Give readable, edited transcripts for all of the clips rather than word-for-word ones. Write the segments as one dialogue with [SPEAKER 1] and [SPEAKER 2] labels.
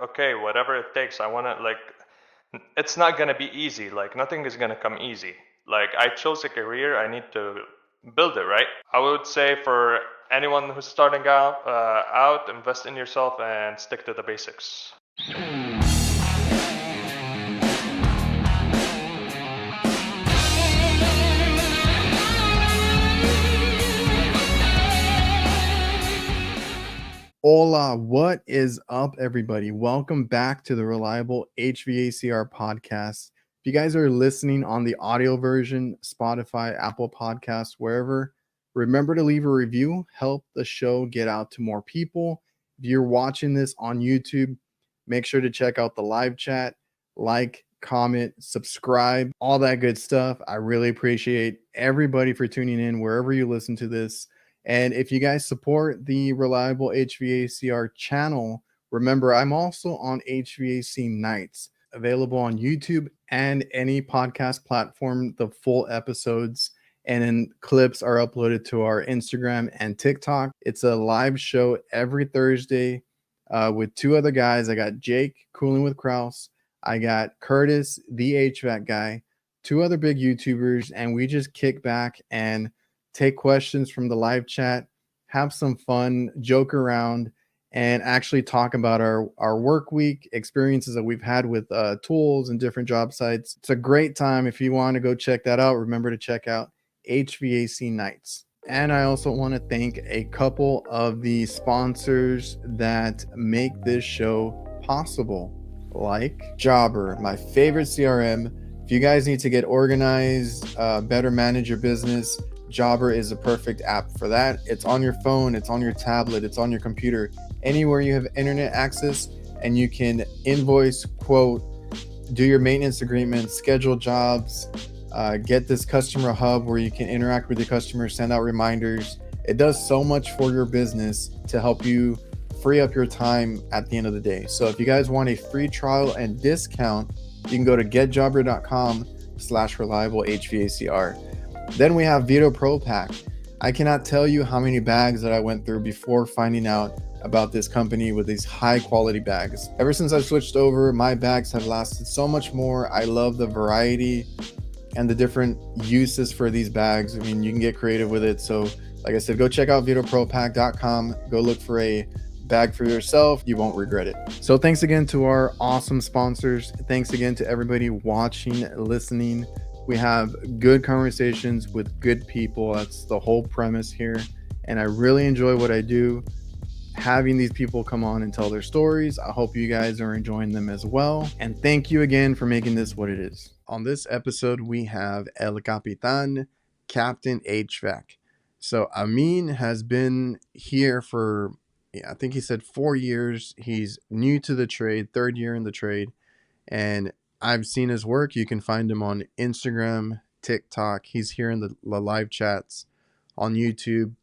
[SPEAKER 1] okay, whatever it takes. I want to like it's not going to be easy. Like nothing is going to come easy. Like I chose a career, I need to build it, right? I would say for anyone who's starting out, invest in yourself and stick to the basics.
[SPEAKER 2] Hola, what is up, everybody? Welcome back to the Reliable HVACR podcast. If you guys are listening on the audio version, Spotify, Apple Podcasts, wherever, remember to leave a review, help the show get out to more people. If you're watching this on YouTube, make sure to check out the live chat, like, comment, subscribe, all that good stuff. I really appreciate everybody for tuning in wherever you listen to this. And if you guys support the Reliable HVACR channel, remember I'm also on HVAC Nights, available on YouTube and any podcast platform. The full episodes and then clips are uploaded to our Instagram and TikTok. It's a live show every Thursday with two other guys. I got Jake, Cooling with Kraus. I got Curtis, the HVAC guy, two other big YouTubers, and we just kick back and take questions from the live chat, have some fun, joke around, and actually talk about our work week experiences that we've had with tools and different job sites. It's a great time. If you want to go check that out, remember to check out HVAC Nights. And I also want to thank a couple of the sponsors that make this show possible, like Jobber, my favorite CRM. If you guys need to get organized, better manage your business, Jobber is a perfect app for that. It's on your phone, it's on your tablet, it's on your computer, anywhere you have internet access, and you can invoice, quote, do your maintenance agreements, schedule jobs, get this customer hub where you can interact with your customers, send out reminders. It does so much for your business to help you free up your time at the end of the day. So if you guys want a free trial and discount, you can go to getjobber.com/reliable HVACR. Then we have VETO Pro Pack. I cannot tell you how many bags that I went through before finding out about this company with these high quality bags. Ever since I switched over, my bags have lasted so much more. I love the variety and the different uses for these bags. I mean, you can get creative with it. So like I said, go check out VETOProPack.com. Go look for a bag for yourself. You won't regret it. So thanks again to our awesome sponsors. Thanks again to everybody watching, listening. We have good conversations with good people. That's the whole premise here. And I really enjoy what I do, having these people come on and tell their stories. I hope you guys are enjoying them as well. And thank you again for making this what it is. On this episode, we have El Capitan, Captain HVAC. So Amin has been here for, I think he said 4 years. He's new to the trade, third year in the trade. And I've seen his work. You can find him on Instagram, TikTok. He's here in the live chats on YouTube.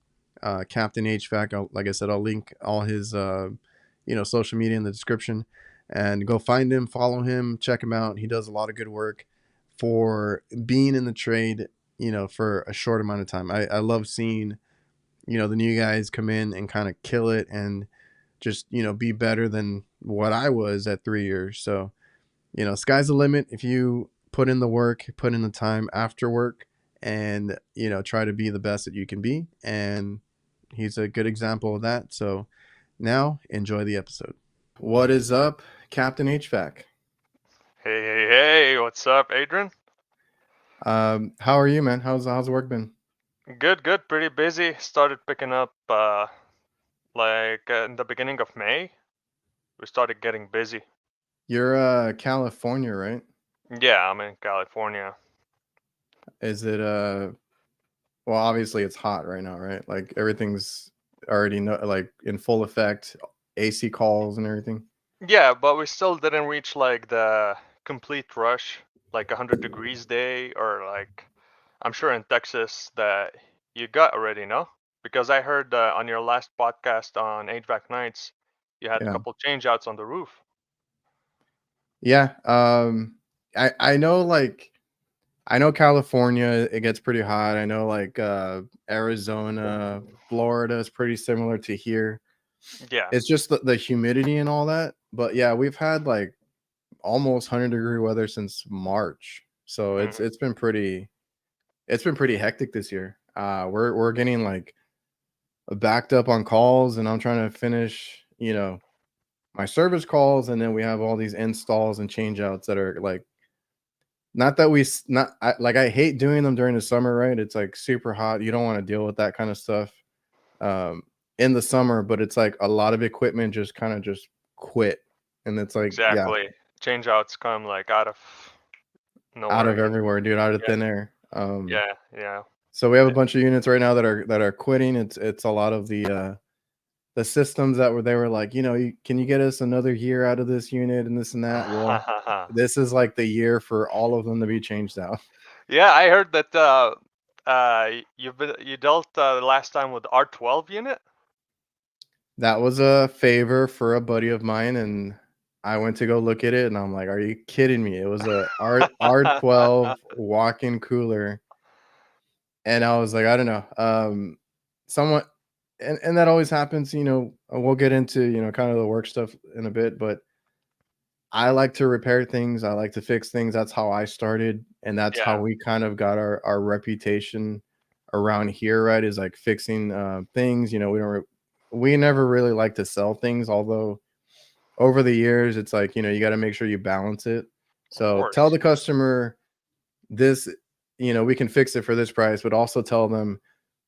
[SPEAKER 2] Captain HVAC. Like I said, I'll link all his social media in the description. And go find him, follow him, check him out. He does a lot of good work for being in the trade, for a short amount of time. I love seeing, the new guys come in and kind of kill it and just, be better than what I was at 3 years. So, sky's the limit if you put in the work, put in the time after work, and, try to be the best that you can be. And he's a good example of that. So now enjoy the episode. What is up, Captain HVAC?
[SPEAKER 1] Hey, what's up, Adrian?
[SPEAKER 2] How are you, man? How's work been?
[SPEAKER 1] Good, pretty busy. Started picking up in the beginning of May. We started getting busy.
[SPEAKER 2] You're California, right?
[SPEAKER 1] Yeah, I'm in California.
[SPEAKER 2] Is it well, obviously it's hot right now, right? Like everything's already in full effect, AC calls and everything.
[SPEAKER 1] Yeah, but we still didn't reach like the complete rush, like 100 degrees day, or like I'm sure in Texas that you got already, no? Because I heard on your last podcast on HVAC Nights, you had a
[SPEAKER 2] Yeah.
[SPEAKER 1] couple change outs on the roof.
[SPEAKER 2] Yeah. I know I know California, it gets pretty hot. I know Arizona, Florida is pretty similar to here.
[SPEAKER 1] Yeah.
[SPEAKER 2] It's just the humidity and all that. But yeah, we've had like almost 100-degree weather since March. So
[SPEAKER 1] Mm.
[SPEAKER 2] it's been pretty hectic this year. We're getting like backed up on calls, and I'm trying to finish, my service calls, and then we have all these installs and change outs that are like, not that we s- not I, like I hate doing them during the summer, right? It's like super hot. You don't want to deal with that kind of stuff um in the summer, but it's like a lot of equipment just kind of just quit. And it's like, yeah,
[SPEAKER 1] Exactly. Change outs come like out of
[SPEAKER 2] out
[SPEAKER 1] nowhere.
[SPEAKER 2] of everywhere, dude, out of
[SPEAKER 1] Yeah,
[SPEAKER 2] thin air.
[SPEAKER 1] yeah.
[SPEAKER 2] So we have a bunch of units right now that are quitting. It's a lot of the systems that they were like, can you get us another year out of this unit and this and that. Well,
[SPEAKER 1] Yeah.
[SPEAKER 2] this is like the year for all of them to be changed out.
[SPEAKER 1] Yeah, I heard that you dealt last time with R12 unit.
[SPEAKER 2] That was a favor for a buddy of mine, and I went to go look at it, and I'm like, "Are you kidding me?" It was a R12 walk-in cooler, and I was like, "I don't know." Somewhat, and that always happens. We'll get into kind of the work stuff in a bit, but I like to repair things. I like to fix things. That's how I started, and that's how
[SPEAKER 1] Yeah,
[SPEAKER 2] we kind of got our reputation around here, right? Is like fixing things. We never really like to sell things, although over the years, it's like, you got to make sure you balance it.
[SPEAKER 1] of
[SPEAKER 2] So tell
[SPEAKER 1] course.
[SPEAKER 2] the customer this, we can fix it for this price, but also tell them,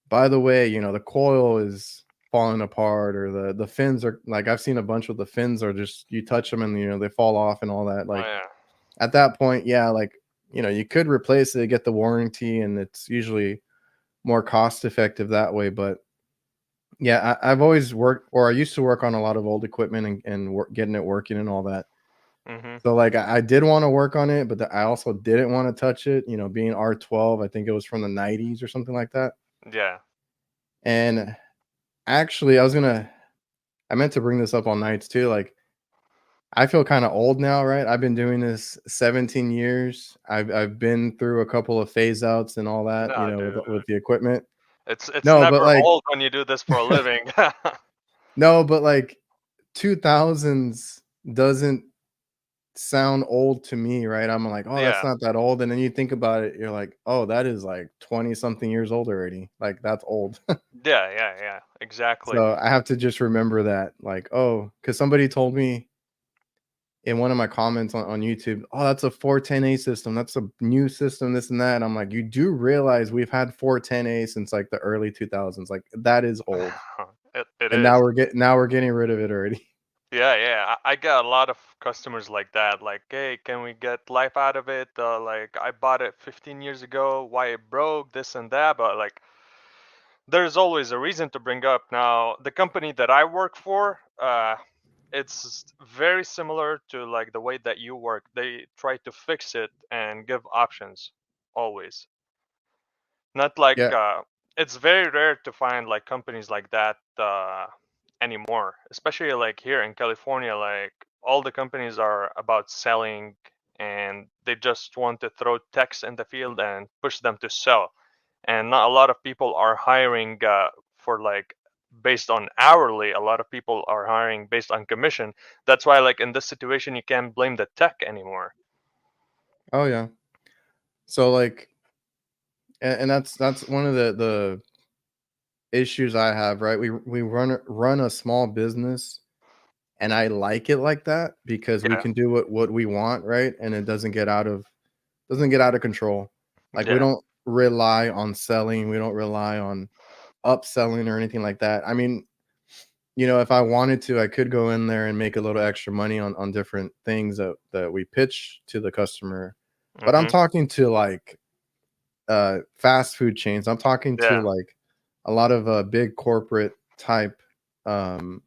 [SPEAKER 2] by the way, the coil is falling apart, or the fins are like, I've seen a bunch of the fins are just, you touch them and, they fall off and all that.
[SPEAKER 1] Oh
[SPEAKER 2] Like
[SPEAKER 1] yeah.
[SPEAKER 2] at that point, yeah, like, you could replace it, get the warranty, and it's usually more cost effective that way. But yeah, I've always worked, or I used to work on a lot of old equipment and getting it working and all that.
[SPEAKER 1] Mhm.
[SPEAKER 2] So like I did want to work on it, but I also didn't want to touch it. Being R12, I think it was from the 90s or something like that.
[SPEAKER 1] Yeah.
[SPEAKER 2] And actually, I meant to bring this up on nights too. Like I feel kind of old now, right? I've been doing this 17 years. I've been through a couple of phase outs and all that,
[SPEAKER 1] No,
[SPEAKER 2] with
[SPEAKER 1] dude.
[SPEAKER 2] the equipment.
[SPEAKER 1] It's
[SPEAKER 2] No, but
[SPEAKER 1] never
[SPEAKER 2] like
[SPEAKER 1] old when you do this for a living.
[SPEAKER 2] no, but like 2000s doesn't sound old to me, right? I'm like, "Oh, that's
[SPEAKER 1] Yeah.
[SPEAKER 2] not that old." And then you think about it, you're like, "Oh, that is like 20 something years old already." Like that's old.
[SPEAKER 1] Yeah. Exactly.
[SPEAKER 2] So I have to just remember that, like, oh, because somebody told me in one of my comments on YouTube, "Oh, that's a 410A system. That's a new system, this and that." And I'm like, "You do realize we've had 410A since like the early 2000s. Like that is old."
[SPEAKER 1] It
[SPEAKER 2] And
[SPEAKER 1] is.
[SPEAKER 2] now we're getting rid of it already.
[SPEAKER 1] Yeah. I get a lot of customers like that. Like, hey, can we get life out of it? Like, I bought it 15 years ago. Why it broke? This and that. But like, there's always a reason to bring up. Now, the company that I work for, it's very similar to like the way that you work. They try to fix it and give options always. Not like
[SPEAKER 2] Yeah.
[SPEAKER 1] it's very rare to find like companies like that anymore, especially like here in California. Like all the companies are about selling, and they just want to throw techs in the field and push them to sell. And not a lot of people are hiring for like based on hourly. A lot of people are hiring based on commission. That's why like in this situation you can't blame the tech anymore.
[SPEAKER 2] Oh yeah. So like, and that's one of the issues I have, right? We run a small business, and I like it like that because we
[SPEAKER 1] Yeah,
[SPEAKER 2] can do what we want, right? And it doesn't get out of control. Like we
[SPEAKER 1] yeah.
[SPEAKER 2] don't rely on selling, we don't rely on upselling or anything like that. I mean, if I wanted to, I could go in there and make a little extra money on different things that we pitch to the customer. But I'm
[SPEAKER 1] Mhm.
[SPEAKER 2] talking to like fast food chains. I'm talking to
[SPEAKER 1] Yeah.
[SPEAKER 2] like a lot of big corporate type um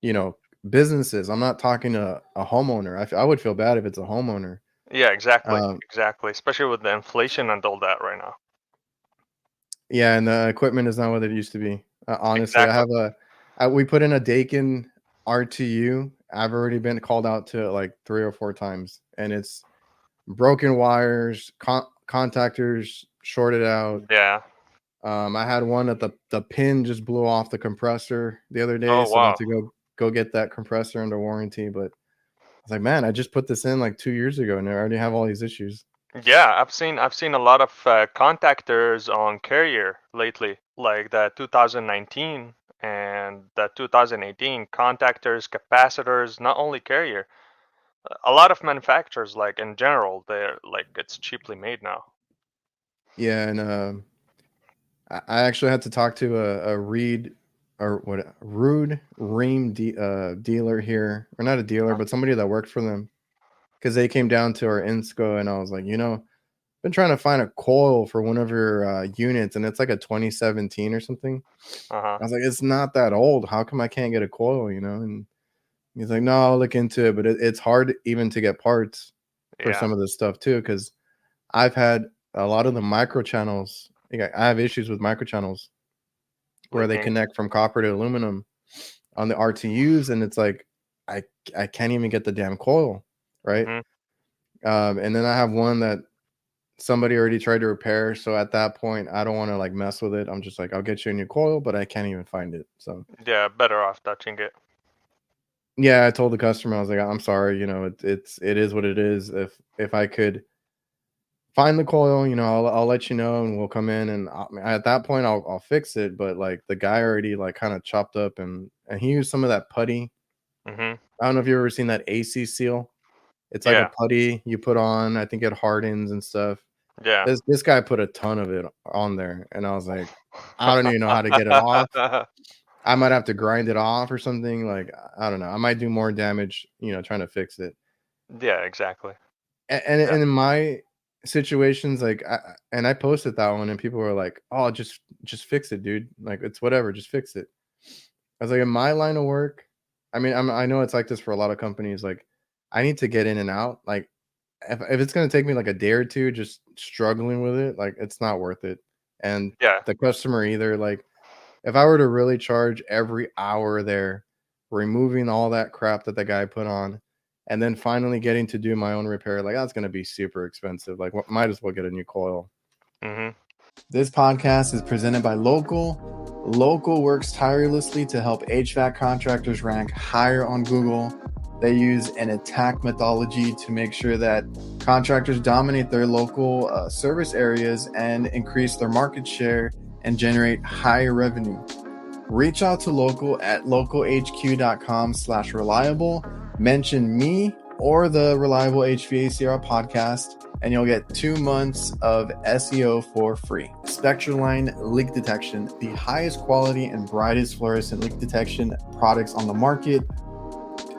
[SPEAKER 2] you know businesses. I'm not talking to a homeowner. I would feel bad if it's a homeowner.
[SPEAKER 1] Yeah, exactly.
[SPEAKER 2] um
[SPEAKER 1] Exactly. Especially with the inflation and all that right now.
[SPEAKER 2] yeah, and the equipment is not what it used to be. Honestly,
[SPEAKER 1] Exactly.
[SPEAKER 2] we put in a Dakin RTU. I've already been called out to it like 3 or 4 times, and it's broken wires, contactors shorted out.
[SPEAKER 1] Yeah.
[SPEAKER 2] I had one that the pin just blew off the compressor the other day,
[SPEAKER 1] Oh
[SPEAKER 2] so I had
[SPEAKER 1] wow.
[SPEAKER 2] to go get that compressor under warranty. But was like, man, I just put this in like 2 years ago and I already have all these issues.
[SPEAKER 1] Yeah, I've seen a lot of contactors on Carrier lately, like the 2019 and the 2018 contactors, capacitors, not only Carrier. A lot of manufacturers, like in general, they're like it's cheaply made now.
[SPEAKER 2] Yeah, and I actually had to talk to a Reed or what Rude Ream dealer here, or not a dealer, but somebody that worked for them, because they came down to our insco, and I was like, been trying to find a coil for one of your units, and it's like a 2017 or something.
[SPEAKER 1] Uh-huh.
[SPEAKER 2] I was like, it's not that old. How come I can't get a coil? And he's like, no, I'll look into it, but it's hard even to get parts for
[SPEAKER 1] Yeah.
[SPEAKER 2] some of this stuff too, because I've had a lot of the microchannels. I have issues with microchannels where they
[SPEAKER 1] Leaking.
[SPEAKER 2] connect from copper to aluminum on the RTUs, and it's like I I can't even get the damn coil, right?
[SPEAKER 1] Mhm.
[SPEAKER 2] And then I have one that somebody already tried to repair, so at that point, I don't want to like mess with it. I'm just like, I'll get you a new coil, but I can't even find it. So
[SPEAKER 1] Yeah, better off touching it.
[SPEAKER 2] yeah, I told the customer, I was like, I'm sorry, it is what it is. If I could find the coil, I'll let you know, and we'll come in, and at that point, I'll fix it. But like the guy already like kind of chopped up, and he used some of that putty.
[SPEAKER 1] Mhm.
[SPEAKER 2] I don't know if you've ever seen that AC seal. It's like a
[SPEAKER 1] Yeah.
[SPEAKER 2] putty you put on. I think it hardens and stuff.
[SPEAKER 1] Yeah.
[SPEAKER 2] This guy put a ton of it on there, and I was like, I don't even know how to get it off. I might have to grind it off or something. Like, I don't know. I might do more damage, trying to fix it.
[SPEAKER 1] Yeah, exactly.
[SPEAKER 2] And
[SPEAKER 1] Yeah.
[SPEAKER 2] in my situations, like, and I posted that one, and people were like, "Oh, just fix it, dude. Like, it's whatever. Just fix it." I was like, in my line of work, I mean, I know it's like this for a lot of companies. Like, I need to get in and out. Like, if it's gonna take me like a day or two, just struggling with it, like, it's not worth it. And
[SPEAKER 1] Yeah.
[SPEAKER 2] the customer either. Like, if I were to really charge every hour there, removing all that crap that the guy put on, and then finally getting to do my own repair, like that's going to be super expensive. Like, might as well get a new coil.
[SPEAKER 1] Mhm.
[SPEAKER 2] This podcast is presented by Local. Local works tirelessly to help HVAC contractors rank higher on Google. They use an attack methodology to make sure that contractors dominate their local service areas and increase their market share and generate higher revenue. Reach out to Local at localhq.com/reliable. Mention me or the Reliable HVACR podcast, and you'll get 2 months of SEO for free. SPECTROLINE leak detection, the highest quality and brightest fluorescent leak detection products on the market.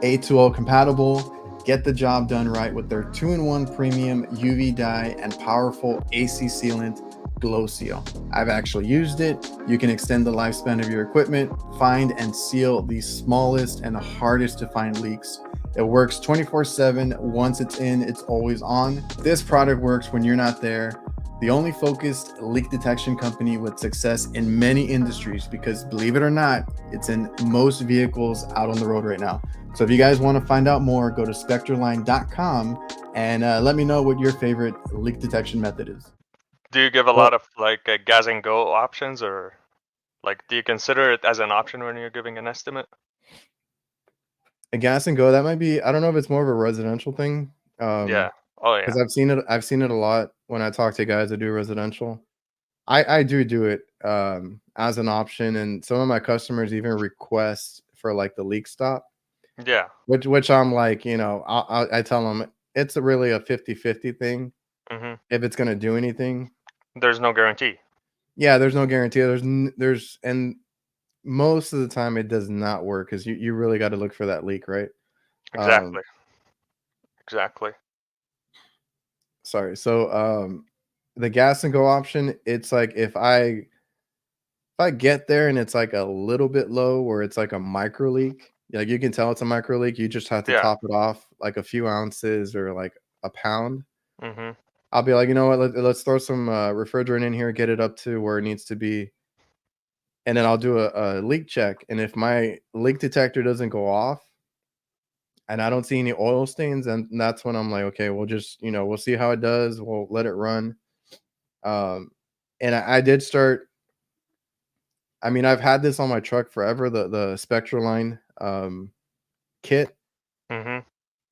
[SPEAKER 2] A2O compatible. Get the job done right with their 2-in-1 premium UV dye and powerful AC sealant glow seal. I've actually used it. You can extend the lifespan of your equipment, find and seal the smallest and the hardest to find leaks. It works 24/7. Once it's in, it's always on. This product works when you're not there. The only focused leak detection company with success in many industries, because believe it or not, it's in most vehicles out on the road right now. So if you guys want to find out more, go to spectroline.com and let me know what your favorite leak detection method is.
[SPEAKER 1] Do you give a
[SPEAKER 2] Well,
[SPEAKER 1] lot of like gas and go options, or like do you consider it as an option when you're giving an estimate?
[SPEAKER 2] a gas and go, that might be, I don't know if it's more of a residential thing.
[SPEAKER 1] Yeah. Oh yeah.
[SPEAKER 2] Because I've seen it a lot when I talk to guys that do residential. I do it as an option, and some of my customers even request for like the leak stop,
[SPEAKER 1] Yeah.
[SPEAKER 2] which I'm like, I tell them it's really a 50-50 thing
[SPEAKER 1] Mhm.
[SPEAKER 2] if it's gonna do anything.
[SPEAKER 1] There's no guarantee.
[SPEAKER 2] Yeah, there's no guarantee. And most of the time it does not work because you really got to look for that leak, right? Um,
[SPEAKER 1] Exactly. Exactly.
[SPEAKER 2] sorry. So the gas and go option, it's like if I get there and it's like a little bit low, where it's like a micro leak, like you can tell it's a micro leak, you just have to
[SPEAKER 1] Yeah.
[SPEAKER 2] top it off like a few ounces or like a pound.
[SPEAKER 1] Mhm.
[SPEAKER 2] I'll be like, you know what, let's throw some refrigerant in here, get it up to where it needs to be, and then I'll do a leak check. And if my leak detector doesn't go off and I don't see any oil stains, and that's when I'm like, okay, we'll just, we'll see how it does. We'll let it run. Um, and I did start. I mean, I've had this on my truck forever. The SpectroLine kit.
[SPEAKER 1] Mhm.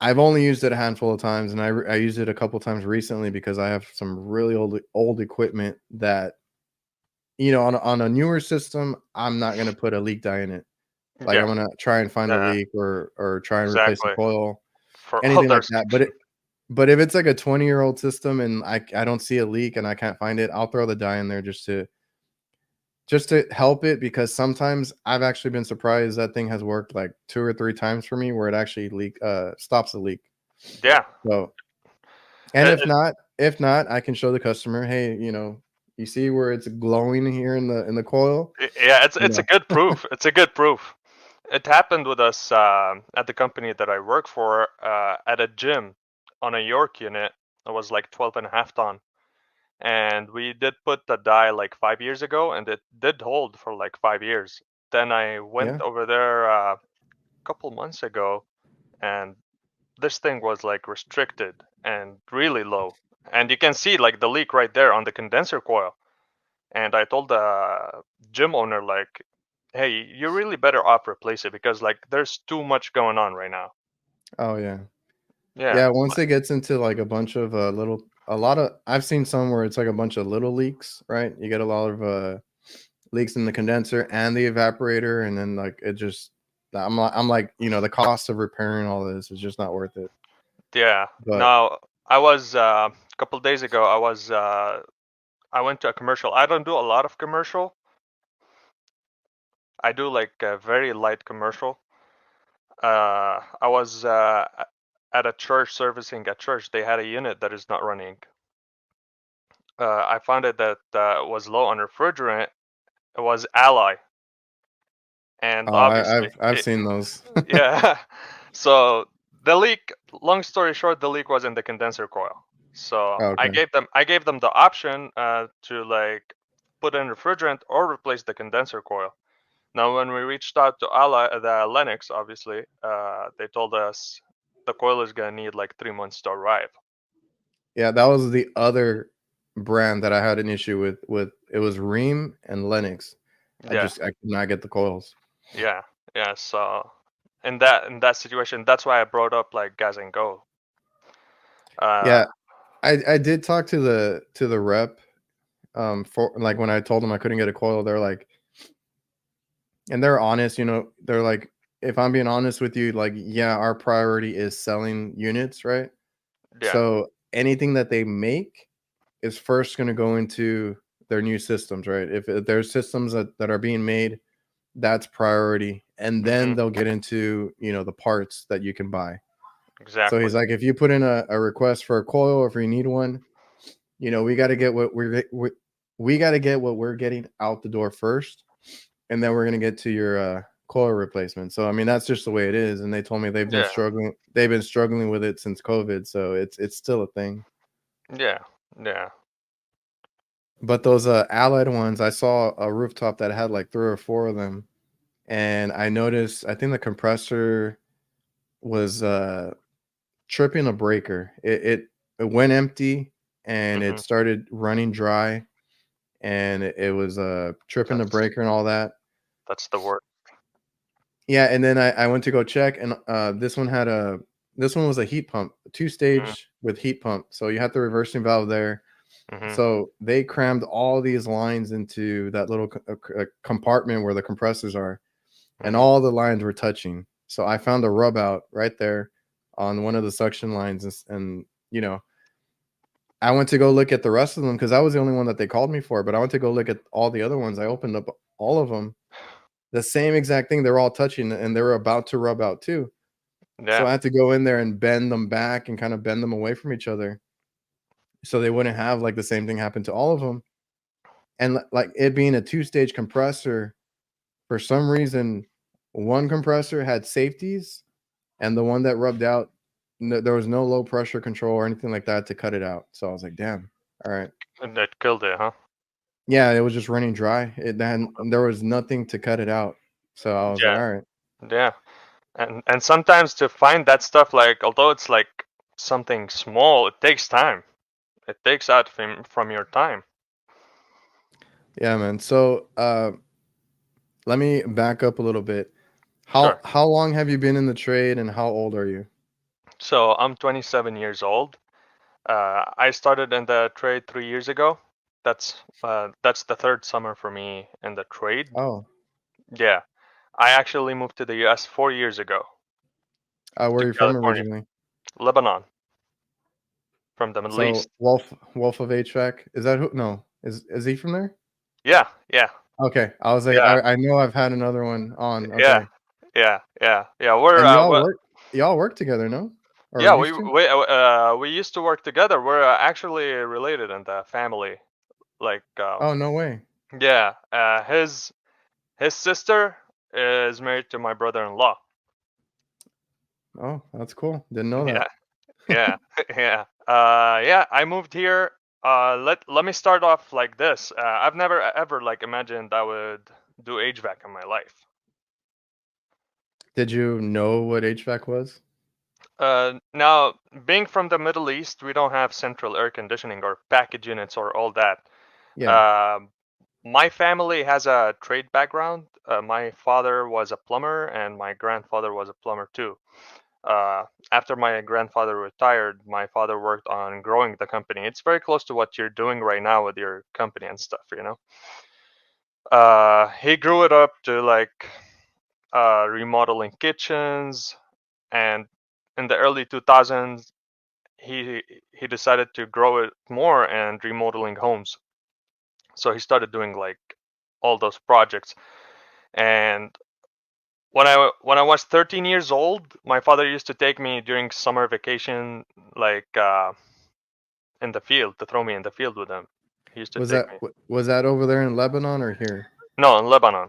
[SPEAKER 2] I've only used it a handful of times, and I used it a couple times recently because I have some really old equipment that, on a newer system, I'm not gonna put a leak dye in it. Like,
[SPEAKER 1] Yeah,
[SPEAKER 2] I'm gonna try and find a
[SPEAKER 1] yeah,
[SPEAKER 2] leak or try and replace a
[SPEAKER 1] exactly.
[SPEAKER 2] coil,
[SPEAKER 1] For
[SPEAKER 2] anything like
[SPEAKER 1] others,
[SPEAKER 2] that. But if it's like a 20-year-old system and I don't see a leak and I can't find it, I'll throw the dye in there just to help it, because sometimes I've actually been surprised that thing has worked like 2 or 3 times for me where it actually stops the leak.
[SPEAKER 1] yeah,
[SPEAKER 2] So, and
[SPEAKER 1] it,
[SPEAKER 2] if not, I can show the customer, "Hey, you see where it's glowing here in the coil?"
[SPEAKER 1] yeah, it's
[SPEAKER 2] You
[SPEAKER 1] it's a
[SPEAKER 2] know.
[SPEAKER 1] good proof. It's a good proof. It happened with us at the company that I work for at a gym on a York unit. It was like 12.5 ton. And we did put the dye like 5 years ago, and it did hold for like 5 years. Then I went
[SPEAKER 2] Yeah.
[SPEAKER 1] over there a couple months ago, and this thing was like restricted and really low. And you can see like the leak right there on the condenser coil. And I told the gym owner like, "Hey, you really better off replace it because like there's too much going on right now."
[SPEAKER 2] Oh, yeah.
[SPEAKER 1] Yeah,
[SPEAKER 2] Yeah, once it gets into like a bunch of a lot of I've seen some where it's like a bunch of little leaks, right? You get a lot of leaks in the condenser and the evaporator, and then like it just I'm like, the cost of repairing all this is just not worth it.
[SPEAKER 1] yeah.
[SPEAKER 2] But
[SPEAKER 1] Now I was a couple days ago. I went to a commercial. I don't do a lot of commercial. I do like a very light commercial. I was at a church servicing a church. They had a unit that is not running. I found it that was low on refrigerant. It was Ally, and
[SPEAKER 2] oh,
[SPEAKER 1] obviously,
[SPEAKER 2] I've seen those.
[SPEAKER 1] yeah. So the leak. Long story short, the leak was in the condenser coil. So
[SPEAKER 2] Oh, okay.
[SPEAKER 1] I gave them the option to like put in refrigerant or replace the condenser coil. Now, when we reached out to the Lennox, obviously, they told us the coil is gonna need like 3 months to arrive.
[SPEAKER 2] Yeah, that was the other brand that I had an issue with it was Ream and Lennox.
[SPEAKER 1] Yeah,
[SPEAKER 2] I could not get the coils.
[SPEAKER 1] yeah, yeah. So in that situation, that's why I brought up like gas and go. Uh,
[SPEAKER 2] Yeah, I did talk to the rep, for like when I told them I couldn't get a coil, they're like, and they're honest, they're like, if I'm being honest with you, like, yeah, our priority is selling units, right?
[SPEAKER 1] yeah,
[SPEAKER 2] So anything that they make is first going to go into their new systems, right? If there's systems that are being made, that's priority. And then
[SPEAKER 1] hmm,
[SPEAKER 2] they'll get into, the parts that you can buy. So
[SPEAKER 1] exactly.
[SPEAKER 2] he's like, if you put in a request for a coil, or if you need one, we got to get we got to get what we're getting out the door first, and then we're gonna get to your coil replacement. So I mean, that's just the way it is. And they told me they've been
[SPEAKER 1] Yeah,
[SPEAKER 2] struggling. They've been struggling with it since COVID, so it's still a thing.
[SPEAKER 1] yeah, yeah.
[SPEAKER 2] But those Allied ones, I saw a rooftop that had like 3 or 4 of them, and I noticed. I think the compressor was tripping a breaker. It went empty and it
[SPEAKER 1] Hmm.
[SPEAKER 2] started running dry, and it was tripping the
[SPEAKER 1] That's
[SPEAKER 2] breaker and all that.
[SPEAKER 1] that's the word.
[SPEAKER 2] Yeah, and then I went to go check, and this one was a heat pump, two
[SPEAKER 1] Hmm.
[SPEAKER 2] stage with heat pump. So you had the reversing valve there.
[SPEAKER 1] Hmm.
[SPEAKER 2] So they crammed all these lines into that little compartment where the compressors are, and
[SPEAKER 1] Hmm.
[SPEAKER 2] all the lines were touching. So I found a rub out right there on one of the suction lines, and I went to go look at the rest of them because I was the only one that they called me for. But I went to go look at all the other ones. I opened up all of them, the same exact thing. They're all touching, and they were about to rub out too. So
[SPEAKER 1] Yeah,
[SPEAKER 2] I had to go in there and bend them back and kind of bend them away from each other, so they wouldn't have like the same thing happen to all of them. And like it being a two-stage compressor, for some reason, one compressor had safeties, and the one that rubbed out, no, there was no low pressure control or anything like that to cut it out. So I was like, damn, all right.
[SPEAKER 1] and that killed it, huh?
[SPEAKER 2] Yeah, it was just running dry. There was nothing to cut it out. So I was like,
[SPEAKER 1] Yeah,
[SPEAKER 2] all right.
[SPEAKER 1] yeah. And sometimes to find that stuff, like although it's like something small, it takes time. It takes out from your time.
[SPEAKER 2] Yeah, man. So let me back up a little bit. How
[SPEAKER 1] Sure.
[SPEAKER 2] how long have you been in the trade, and how old are you?
[SPEAKER 1] So I'm 27 years old. I started in the trade 3 years ago. That's the third summer for me in the trade.
[SPEAKER 2] Oh,
[SPEAKER 1] Yeah, I actually moved to the U.S. 4 years ago
[SPEAKER 2] where
[SPEAKER 1] to
[SPEAKER 2] are you from
[SPEAKER 1] California,
[SPEAKER 2] originally?
[SPEAKER 1] Lebanon, from the Middle
[SPEAKER 2] So
[SPEAKER 1] East.
[SPEAKER 2] Wolf of HVAC. Is that who? No, is he from there?
[SPEAKER 1] Yeah, yeah,
[SPEAKER 2] Okay, I was like,
[SPEAKER 1] yeah,
[SPEAKER 2] I know I've had another one on.
[SPEAKER 1] yeah,
[SPEAKER 2] Okay,
[SPEAKER 1] yeah. We're
[SPEAKER 2] and y'all work together, no? Or
[SPEAKER 1] yeah
[SPEAKER 2] used to?
[SPEAKER 1] we used to work together. We're actually related in the family. Like
[SPEAKER 2] Oh, no way.
[SPEAKER 1] yeah, his sister is married to my brother-in-law.
[SPEAKER 2] Oh, that's cool. Didn't know
[SPEAKER 1] Yeah,
[SPEAKER 2] that.
[SPEAKER 1] yeah, yeah. Yeah, I moved here. Let me start off like this. I've never ever like imagined I would do HVAC in my life.
[SPEAKER 2] Did you know what HVAC was?
[SPEAKER 1] Now, being from the Middle East, we don't have central air conditioning or package units or all that.
[SPEAKER 2] Yeah.
[SPEAKER 1] Um, my family has a trade background. My father was a plumber, and my grandfather was a plumber too. After my grandfather retired, my father worked on growing the company. It's very close to what you're doing right now with your company and stuff, you know. He grew it up to like remodeling kitchens, and in the early 2000s, he he decided to grow it more and remodeling homes. So he started doing like all those projects. And when I was 13 years old, my father used to take me during summer vacation, like in the field, to throw me in the field with him. He used to
[SPEAKER 2] Was
[SPEAKER 1] take
[SPEAKER 2] that
[SPEAKER 1] me.
[SPEAKER 2] was that over there in Lebanon or here?
[SPEAKER 1] No, in Lebanon.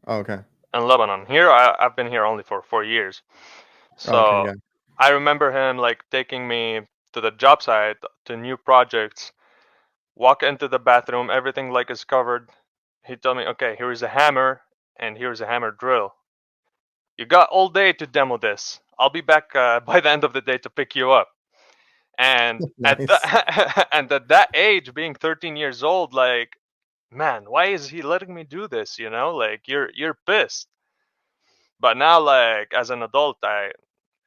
[SPEAKER 2] Oh, okay.
[SPEAKER 1] In Lebanon. Here, I've been here only for 4 years.
[SPEAKER 2] Oh, okay,
[SPEAKER 1] So
[SPEAKER 2] yeah.
[SPEAKER 1] I remember him like taking me to the job site, to new projects. Walk into the bathroom, everything like is covered. He told me, okay, here is a hammer and here's a hammer drill. You got all day to demo this. I'll be back by the end of the day to pick you up. And at
[SPEAKER 2] Nice.
[SPEAKER 1] that and at that age, being 13 years old, like, man, why is he letting me do this? You know, like you're pissed. But now, like as an adult,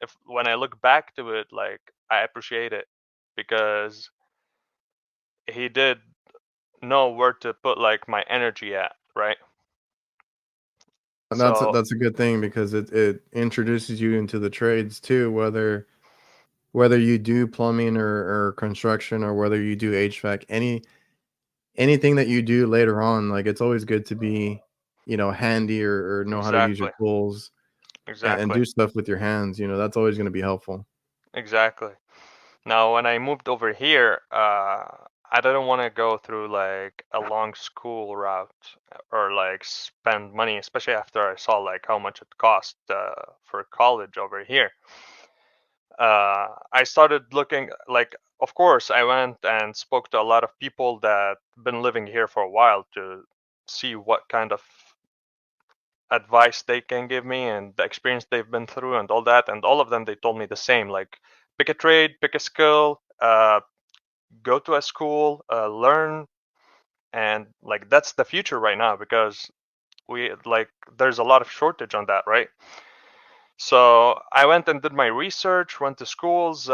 [SPEAKER 1] if when I look back to it, like I appreciate it because he did know where to put like my energy at, right?
[SPEAKER 2] And
[SPEAKER 1] So
[SPEAKER 2] that's a good thing because it introduces you into the trades too, whether you do plumbing or construction or whether you do HVAC, anything that you do later on, like it's always good to be, handy or know how to use your
[SPEAKER 1] exactly,
[SPEAKER 2] tools and
[SPEAKER 1] exactly,
[SPEAKER 2] do stuff with your hands. That's always going to be helpful.
[SPEAKER 1] exactly. Now, when I moved over here, I didn't want to go through like a long school route or like spend money, especially after I saw like how much it cost for college over here. I started looking like, of course, I went and spoke to a lot of people that been living here for a while to see what kind of advice they can give me and the experience they've been through and all that. And all of them, they told me the same, like pick a trade, pick a skill, go to a school, learn, and like that's the future right now because we like there's a lot of shortage on that, right? So I went and did my research, went to schools,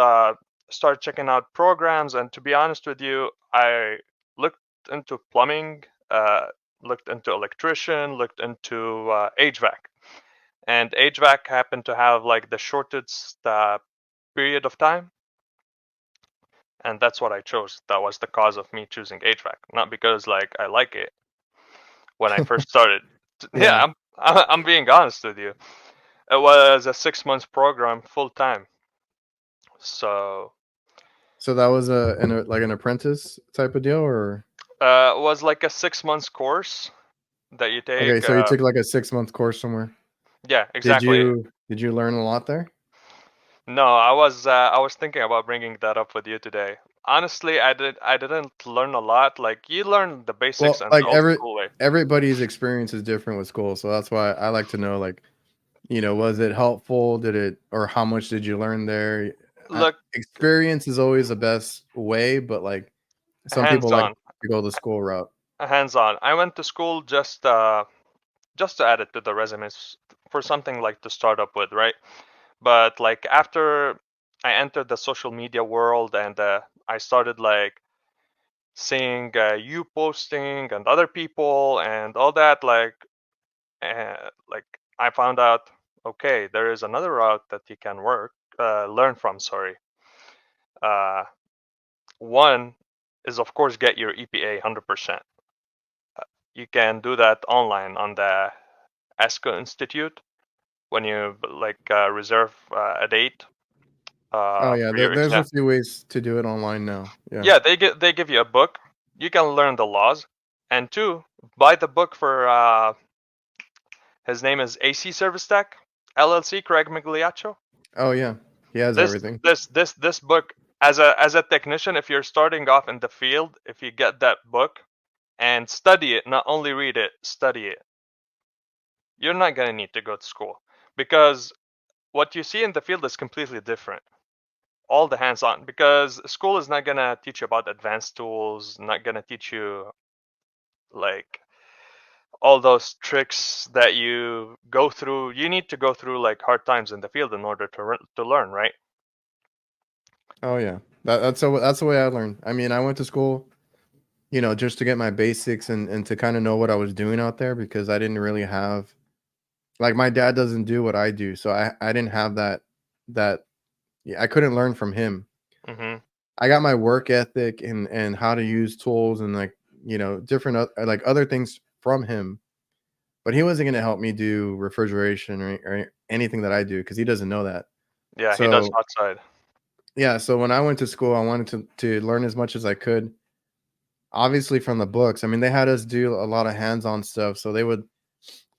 [SPEAKER 1] started checking out programs, and to be honest with you, I looked into plumbing, looked into electrician, looked into HVAC, and HVAC happened to have like the shortest period of time, and that's what I chose. That was the cause of me choosing HVAC, not because like I like it when I first started. Yeah,
[SPEAKER 2] Yeah.
[SPEAKER 1] I'm being honest with you. It was a 6 months program full time. So
[SPEAKER 2] So that was like an apprentice type of deal, or
[SPEAKER 1] it was like a 6 months course that you
[SPEAKER 2] okay,
[SPEAKER 1] take.
[SPEAKER 2] so you took like a 6 month course somewhere.
[SPEAKER 1] Yeah,
[SPEAKER 2] Did
[SPEAKER 1] exactly.
[SPEAKER 2] you learn a lot there?
[SPEAKER 1] No, I was thinking about bringing that up with you today. Honestly, I didn't learn a lot. Like you learn the basics
[SPEAKER 2] Well,
[SPEAKER 1] and the
[SPEAKER 2] like
[SPEAKER 1] old school way.
[SPEAKER 2] everybody's experience is different with school, so that's why I like to know, like, was it helpful? Did it, or how much did you learn there?
[SPEAKER 1] Look,
[SPEAKER 2] Experience is always the best way, but like some
[SPEAKER 1] hands
[SPEAKER 2] people like
[SPEAKER 1] on,
[SPEAKER 2] to go the school route.
[SPEAKER 1] hands on. I went to school just to add it to the resumes for something like to start up with, right? But like after I entered the social media world, and I started like seeing you posting and other people and all that. Like I found out, okay, there is another route that you can learn from. Sorry. Uh, One is, of course, get your EPA 100%. You can do that online on the ESCO Institute when you reserve a date
[SPEAKER 2] Oh yeah,
[SPEAKER 1] for your
[SPEAKER 2] there's
[SPEAKER 1] exam.
[SPEAKER 2] a few ways to do it online now. Yeah.
[SPEAKER 1] Yeah, they give you a book. You can learn the laws, and two, buy the book for his name is AC Service Tech LLC, Craig Migliaccio.
[SPEAKER 2] Oh yeah, he has
[SPEAKER 1] This
[SPEAKER 2] everything.
[SPEAKER 1] this book, as a technician, if you're starting off in the field, if you get that book and study it, not only read it, study it, you're not gonna need to go to school, because what you see in the field is completely different. All the hands-on, because school is not gonna teach you about advanced tools, not gonna teach you like all those tricks that you go through. You need to go through like hard times in the field in order to learn, right?
[SPEAKER 2] Oh yeah, that's the way I learned. I mean, I went to school, just to get my basics and to kind of know what I was doing out there because I didn't really have like my dad doesn't do what I do, so I didn't have that yeah, I couldn't learn from him.
[SPEAKER 1] Mhm.
[SPEAKER 2] I got my work ethic and how to use tools and like different like other things from him, but he wasn't going to help me do refrigeration or anything that I do because he doesn't know that.
[SPEAKER 1] Yeah, he does
[SPEAKER 2] So
[SPEAKER 1] outside.
[SPEAKER 2] yeah, so when I went to school, I wanted to learn as much as I could. Obviously from the books. I mean, they had us do a lot of hands-on stuff, so they would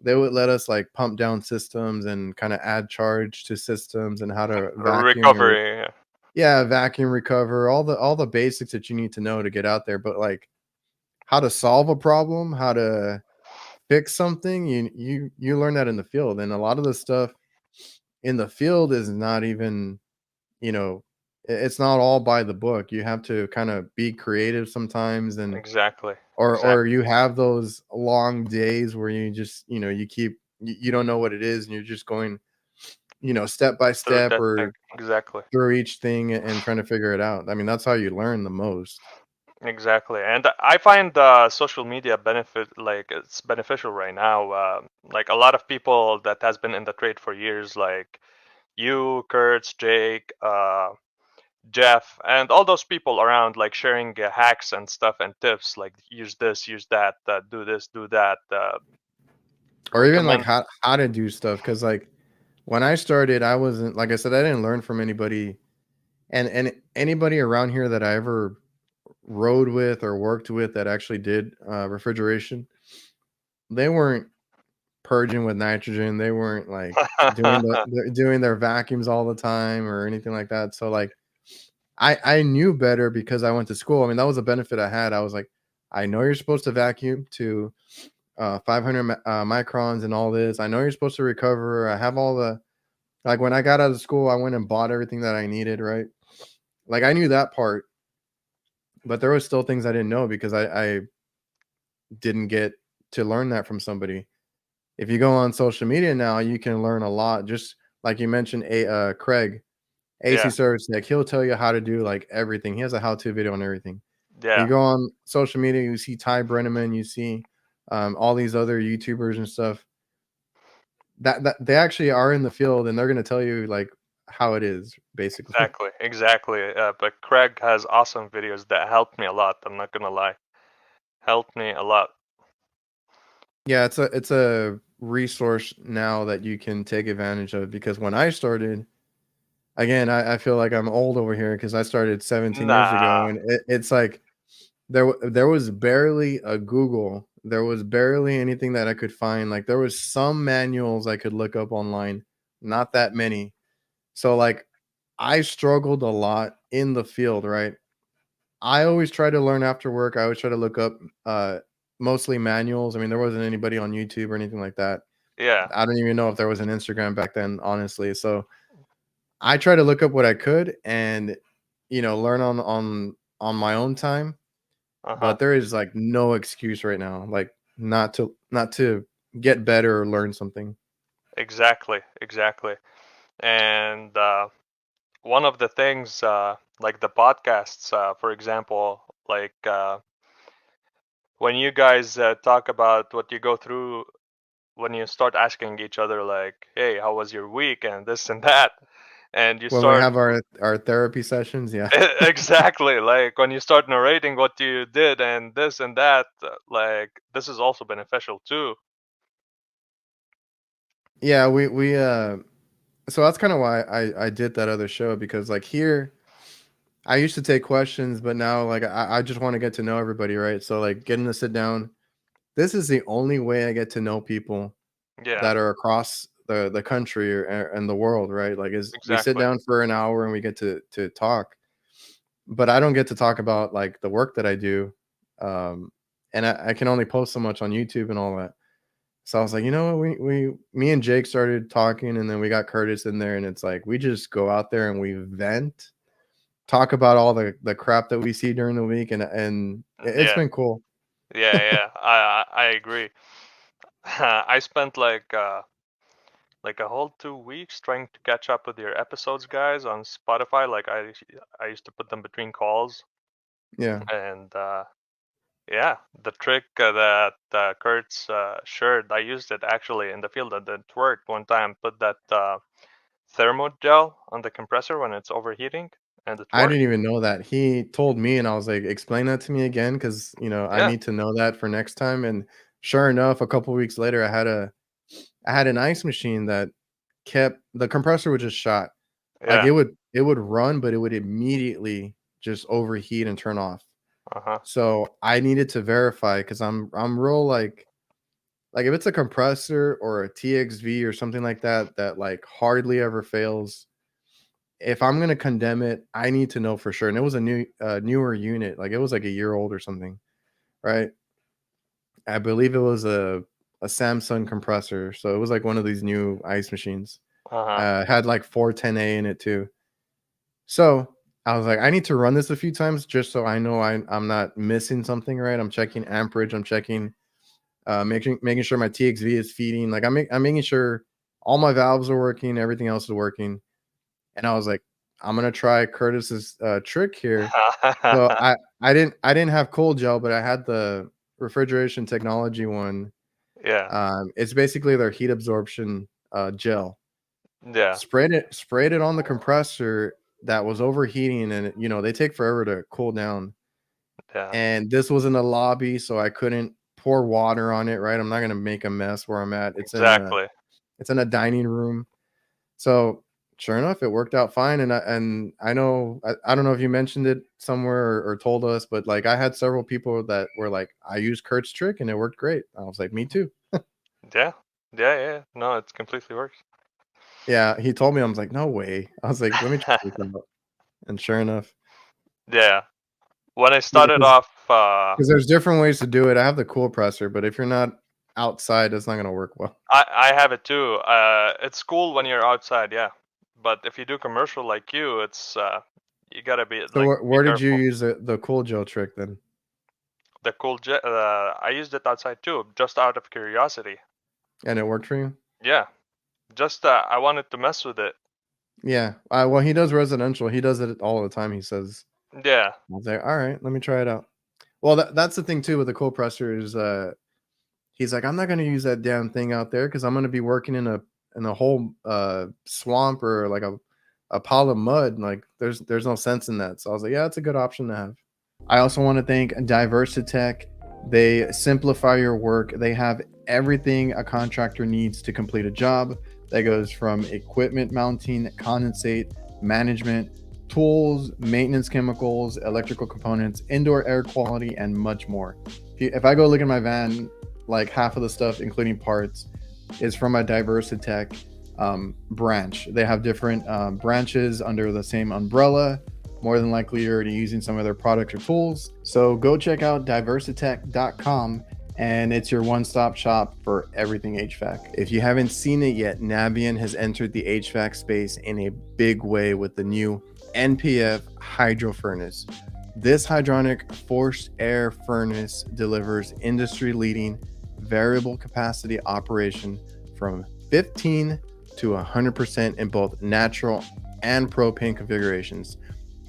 [SPEAKER 2] let us like pump down systems and kind of add charge to systems and how to vacuum or
[SPEAKER 1] Recovery. Yeah.
[SPEAKER 2] yeah, vacuum recover, all the basics that you need to know to get out there. But like how to solve a problem, how to fix something, you learn that in the field. And a lot of the stuff in the field is not even, you know, it's not all by the book. You have to kind of be creative sometimes and
[SPEAKER 1] Exactly.
[SPEAKER 2] or
[SPEAKER 1] Exactly.
[SPEAKER 2] you have those long days where you just, you don't know what it is and you're just going, step by
[SPEAKER 1] Through
[SPEAKER 2] step
[SPEAKER 1] that thing.
[SPEAKER 2] or
[SPEAKER 1] Exactly.
[SPEAKER 2] through each thing and trying to figure it out. I mean, that's how you learn the most.
[SPEAKER 1] Exactly. And I find social media it's beneficial right now. Like a lot of people that has been in the trade for years, like you, Kurtz, Jake, Jeff, and all those people around, like sharing hacks and stuff and tips, like use this, use that, do this, do that.
[SPEAKER 2] Or even like
[SPEAKER 1] Recommend.
[SPEAKER 2] how to do stuff because like when I started, I wasn't like I said, I didn't learn from anybody and anybody around here that I ever rode with or worked with that actually did refrigeration, they weren't purging with nitrogen. They weren't like doing their vacuums all the time or anything like that. So like I knew better because I went to school. I mean, that was a benefit I had. I was like, I know you're supposed to vacuum to 500 microns and all this. I know you're supposed to recover. I have all the like when I got out of school, I went and bought everything that I needed, right? Like I knew that part, but there was still things I didn't know because I didn't get to learn that from somebody. If you go on social media now, you can learn a lot. Just like you mentioned, Craig, AC
[SPEAKER 1] Yeah,
[SPEAKER 2] Service Tech, he'll tell you how to do like everything. He has a how-to video on everything. You
[SPEAKER 1] yeah,
[SPEAKER 2] go on social media, you see Ty Brenneman, you see all these other YouTubers and stuff that they actually are in the field and they're going to tell you like how it is basically.
[SPEAKER 1] exactly, exactly. But Craig has awesome videos that helped me a lot. I'm not gonna lie, helped me a lot.
[SPEAKER 2] Yeah, it's a resource now that you can take advantage of because when I started, again, I feel like I'm old over here because I started 17 years ago,
[SPEAKER 1] Nah.
[SPEAKER 2] and it's like there was barely a Google, there was barely anything that I could find. Like there was some manuals I could look up online, not that many. So like I struggled a lot in the field, right? I always try to learn after work. I always try to look up mostly manuals. I mean, there wasn't anybody on YouTube or anything like that.
[SPEAKER 1] Yeah.
[SPEAKER 2] I don't even know if there was an Instagram back then, honestly. So I try to look up what I could and learn on my own time.
[SPEAKER 1] Uh huh.
[SPEAKER 2] But there is like no excuse right now, like not to get better or learn something.
[SPEAKER 1] Exactly. Exactly. And one of the things, like the podcasts, for example, like when you guys talk about what you go through when you start asking each other, like, hey, how was your week and this and that, and you
[SPEAKER 2] When we
[SPEAKER 1] start
[SPEAKER 2] have our therapy sessions, yeah.
[SPEAKER 1] exactly, like when you start narrating what you did and this and that, like this is also beneficial too.
[SPEAKER 2] Yeah, we so that's kind of why I did that other show, because like here I used to take questions, but now like I just want to get to know everybody, right? So like getting to sit down, this is the only way I get to know people
[SPEAKER 1] Yeah,
[SPEAKER 2] that are across the country and the world, right? Like is we sit
[SPEAKER 1] exactly.
[SPEAKER 2] down for an hour and we get to talk, but I don't get to talk about like the work that I do. Um and I can only post so much on YouTube and all that. So I was like, you know what, me and Jake started talking, and then we got Curtis in there, and it's like we just go out there and we vent, talk about all the crap that we see during the week, and it's
[SPEAKER 1] Yeah,
[SPEAKER 2] been cool.
[SPEAKER 1] yeah. I agree. I spent like a whole 2 weeks trying to catch up with your episodes, guys, on Spotify. Like I used to put them between calls,
[SPEAKER 2] Yeah.
[SPEAKER 1] and yeah, the trick that Kurt's shared, I used it actually in the field, and it worked one time. Put that thermo gel on the compressor when it's overheating, and it
[SPEAKER 2] I
[SPEAKER 1] worked.
[SPEAKER 2] didn't even know that. He told me, and I was like, explain that to me again, because I
[SPEAKER 1] Yeah,
[SPEAKER 2] need to know that for next time. And sure enough, a couple weeks later, I had an ice machine that kept the compressor would just shot. Like
[SPEAKER 1] yeah,
[SPEAKER 2] it would run, but it would immediately just overheat and turn off.
[SPEAKER 1] uh-huh,
[SPEAKER 2] So I needed to verify, because I'm real like if it's a compressor or a TXV or something like that that like hardly ever fails, if I'm gonna condemn it, I need to know for sure. And it was a newer unit, like it was like a year old or something, right? I believe it was a Samsung compressor, so it was like one of these new ice machines.
[SPEAKER 1] uh-huh.
[SPEAKER 2] Had like 410A in it too. So I was like, I need to run this a few times just so I know I'm not missing something, right? I'm checking amperage, I'm checking making sure my TXV is feeding. Like I'm making sure all my valves are working, everything else is working. And I was like, I'm gonna try Curtis's trick here. So I didn't have cold gel, but I had the refrigeration technology one.
[SPEAKER 1] Yeah,
[SPEAKER 2] It's basically their heat absorption gel.
[SPEAKER 1] yeah,
[SPEAKER 2] Sprayed it on the compressor that was overheating, and they take forever to cool down.
[SPEAKER 1] yeah,
[SPEAKER 2] And this was in the lobby, so I couldn't pour water on it, right? I'm not gonna make a mess where I'm at.
[SPEAKER 1] exactly.
[SPEAKER 2] It's in a dining room. So sure enough, it worked out fine. And I know I don't know if you mentioned it somewhere or told us, but like I had several people that were like, I used Kurt's trick and it worked great. I was like, me too.
[SPEAKER 1] Yeah, yeah. No, it completely works.
[SPEAKER 2] Yeah, he told me. I was like, no way. I was like, let me try this out. And sure enough,
[SPEAKER 1] Yeah, when I
[SPEAKER 2] yeah,
[SPEAKER 1] started off,
[SPEAKER 2] because there's different ways to do it. I have the cool presser, but if you're not outside, it's not gonna work well.
[SPEAKER 1] I have it too. It's cool when you're outside, yeah. But if you do commercial like you, it's you gotta be
[SPEAKER 2] So
[SPEAKER 1] like be
[SPEAKER 2] where did you
[SPEAKER 1] careful.
[SPEAKER 2] use the cool gel trick then?
[SPEAKER 1] The cool jet. I used it outside too, just out of curiosity.
[SPEAKER 2] And it worked for you?
[SPEAKER 1] Yeah, just I wanted to mess with it.
[SPEAKER 2] Yeah. Well, he does residential. He does it all the time. He says.
[SPEAKER 1] Yeah,
[SPEAKER 2] I was like, all right, let me try it out. Well, that's the thing too with the cold presser is he's like, I'm not gonna use that damn thing out there because I'm gonna be working in a whole swamp or like a pile of mud. Like there's no sense in that. So I was like, yeah, it's a good option to have. I also want to thank DiversiTech. They simplify your work. They have everything a contractor needs to complete a job. That goes from equipment mounting, condensate, management, tools, maintenance chemicals, electrical components, indoor air quality, and much more. If I go look at my van, like half of the stuff, including parts, is from a DiversiTech branch. They have different branches under the same umbrella. More than likely, you're already using some of their products or tools. So go check out diversitech.com, and it's your one-stop shop for everything HVAC. If you haven't seen it yet, NAVIEN has entered the HVAC space in a big way with the new NPF hydro furnace. This hydronic forced air furnace delivers industry-leading variable capacity operation from 15 to 100% in both natural and propane configurations.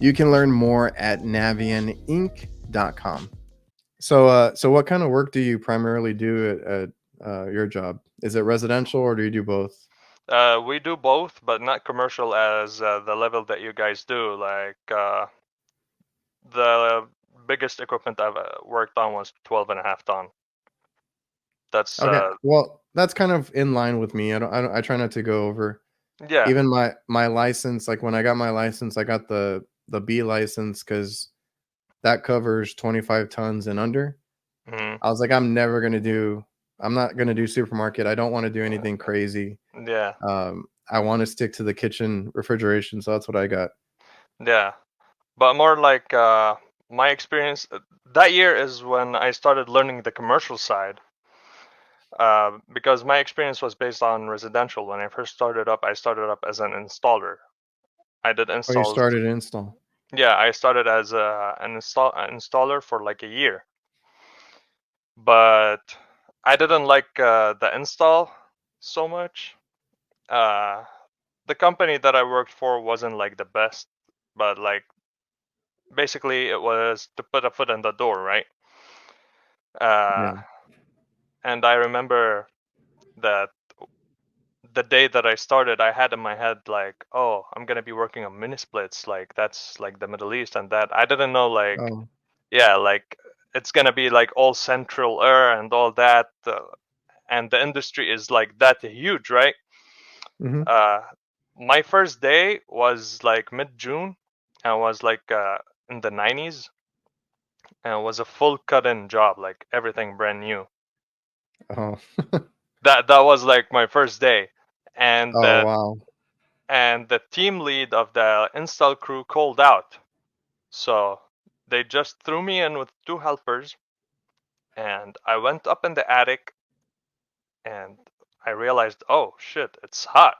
[SPEAKER 2] You can learn more at navieninc.com. So what kind of work do you primarily do at your job? Is it residential or do you do both?
[SPEAKER 1] We do both, but not commercial as the level that you guys do. Like the biggest equipment I've worked on was 12.5 ton. That's
[SPEAKER 2] Okay, well, that's kind of in line with me. I try not to go over.
[SPEAKER 1] yeah.
[SPEAKER 2] Even my license, like when I got my license, I got the B license because that covers 25 tons and under.
[SPEAKER 1] Hmm.
[SPEAKER 2] I was like, I'm not gonna do supermarket. I don't want to do anything crazy.
[SPEAKER 1] Yeah.
[SPEAKER 2] I want to stick to the kitchen refrigeration, so that's what I got.
[SPEAKER 1] Yeah. But more like my experience that year is when I started learning the commercial side. Because my experience was based on residential. When I first started up, I started up as an installer. I did
[SPEAKER 2] Oh, you
[SPEAKER 1] installs.
[SPEAKER 2] started install.
[SPEAKER 1] Yeah, I started as an installer for like a year, but I didn't like the install so much. Uh, the company that I worked for wasn't like the best, but like basically it was to put a foot in the door, right? Uh,
[SPEAKER 2] Yeah.
[SPEAKER 1] and I remember that the day that I started, I had in my head like, oh, I'm gonna be working on mini splits, like that's like the Middle East and that. I didn't know like,
[SPEAKER 2] Oh.
[SPEAKER 1] yeah, like it's gonna be like all central air and all that, and the industry is like that huge, right?
[SPEAKER 2] Hmm.
[SPEAKER 1] Uh, my first day was like mid-June, and was like in the 90s, and it was a full cut-in job, like everything brand new.
[SPEAKER 2] Oh.
[SPEAKER 1] That was like my first day, and
[SPEAKER 2] Oh
[SPEAKER 1] the
[SPEAKER 2] wow.
[SPEAKER 1] and the team lead of the install crew called out. So they just threw me in with two helpers, and I went up in the attic, and I realized, oh shit, it's hot.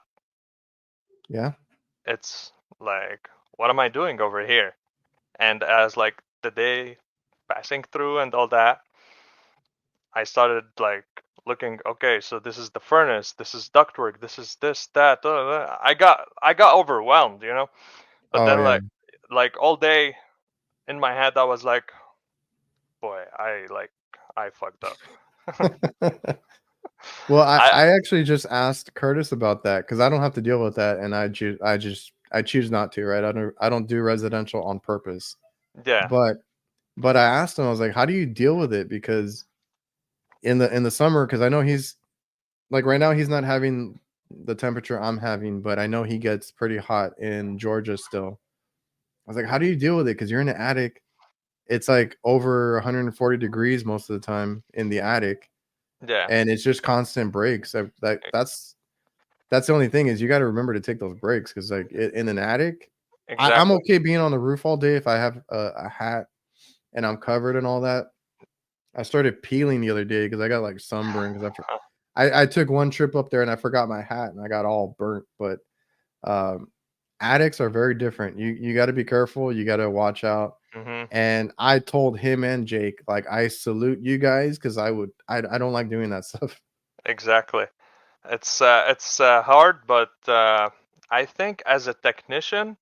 [SPEAKER 2] Yeah.
[SPEAKER 1] It's like, what am I doing over here? And as like the day passing through and all that, I started like looking, okay, so this is the furnace, this is ductwork, this is this, that. I got overwhelmed, you know. But
[SPEAKER 2] Oh
[SPEAKER 1] then
[SPEAKER 2] yeah.
[SPEAKER 1] like all day in my head, I was like, boy, I fucked up.
[SPEAKER 2] Well,
[SPEAKER 1] I
[SPEAKER 2] I actually just asked Curtis about that because I don't have to deal with that, and I choose not to. Right? I don't do residential on purpose.
[SPEAKER 1] Yeah,
[SPEAKER 2] But I asked him. I was like, "How do you deal with it?" Because in the summer, because I know he's like right now he's not having the temperature I'm having, but I know he gets pretty hot in Georgia still. I was like, "How do you deal with it?" Because you're in the attic. It's like over 140 degrees most of the time in the attic,
[SPEAKER 1] yeah,
[SPEAKER 2] and it's just constant breaks. That's the only thing is you got to remember to take those breaks because like in an attic, I'm
[SPEAKER 1] exactly.
[SPEAKER 2] okay being on the roof all day if I have a hat and I'm covered and all that. I started peeling the other day because I got like sunburn because I took one trip up there and I forgot my hat and I got all burnt. But um, attics are very different. You got to be careful. You got to watch out.
[SPEAKER 1] Hmm.
[SPEAKER 2] And I told him and Jake like I salute you guys because I don't like doing that stuff.
[SPEAKER 1] Exactly. It's hard, but I think as a technician,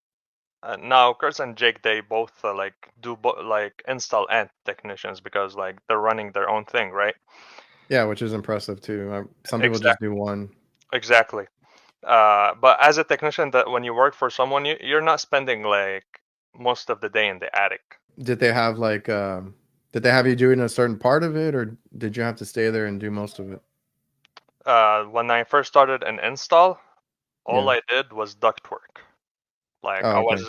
[SPEAKER 1] now Chris and Jake they both like do like install and technicians because like they're running their own thing, right?
[SPEAKER 2] Yeah, which is impressive too. Some people just
[SPEAKER 1] Exactly.
[SPEAKER 2] do one.
[SPEAKER 1] Exactly. But as a technician, that when you work for someone, you're not spending like most of the day in the attic.
[SPEAKER 2] Did they have like did they have you doing a certain part of it or did you have to stay there and do most of it?
[SPEAKER 1] When I first started an install, all
[SPEAKER 2] Yeah.
[SPEAKER 1] I did was ductwork. Like
[SPEAKER 2] Oh, okay.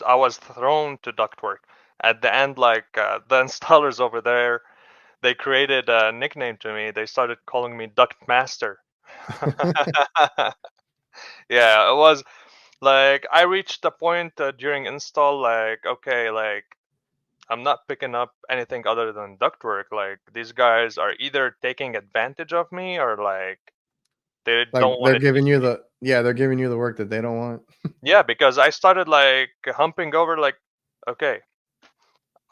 [SPEAKER 1] I was thrown to ductwork. At the end, like the installers over there, they created a nickname to me. They started calling me Duct Master. Yeah, it was like I reached a point during install, like okay, like I'm not picking up anything other than ductwork. Like these guys are either taking advantage of me or like they
[SPEAKER 2] Like
[SPEAKER 1] don't want to teach me.
[SPEAKER 2] they're giving you the work that they don't want.
[SPEAKER 1] Yeah, because I started like humping over like, okay,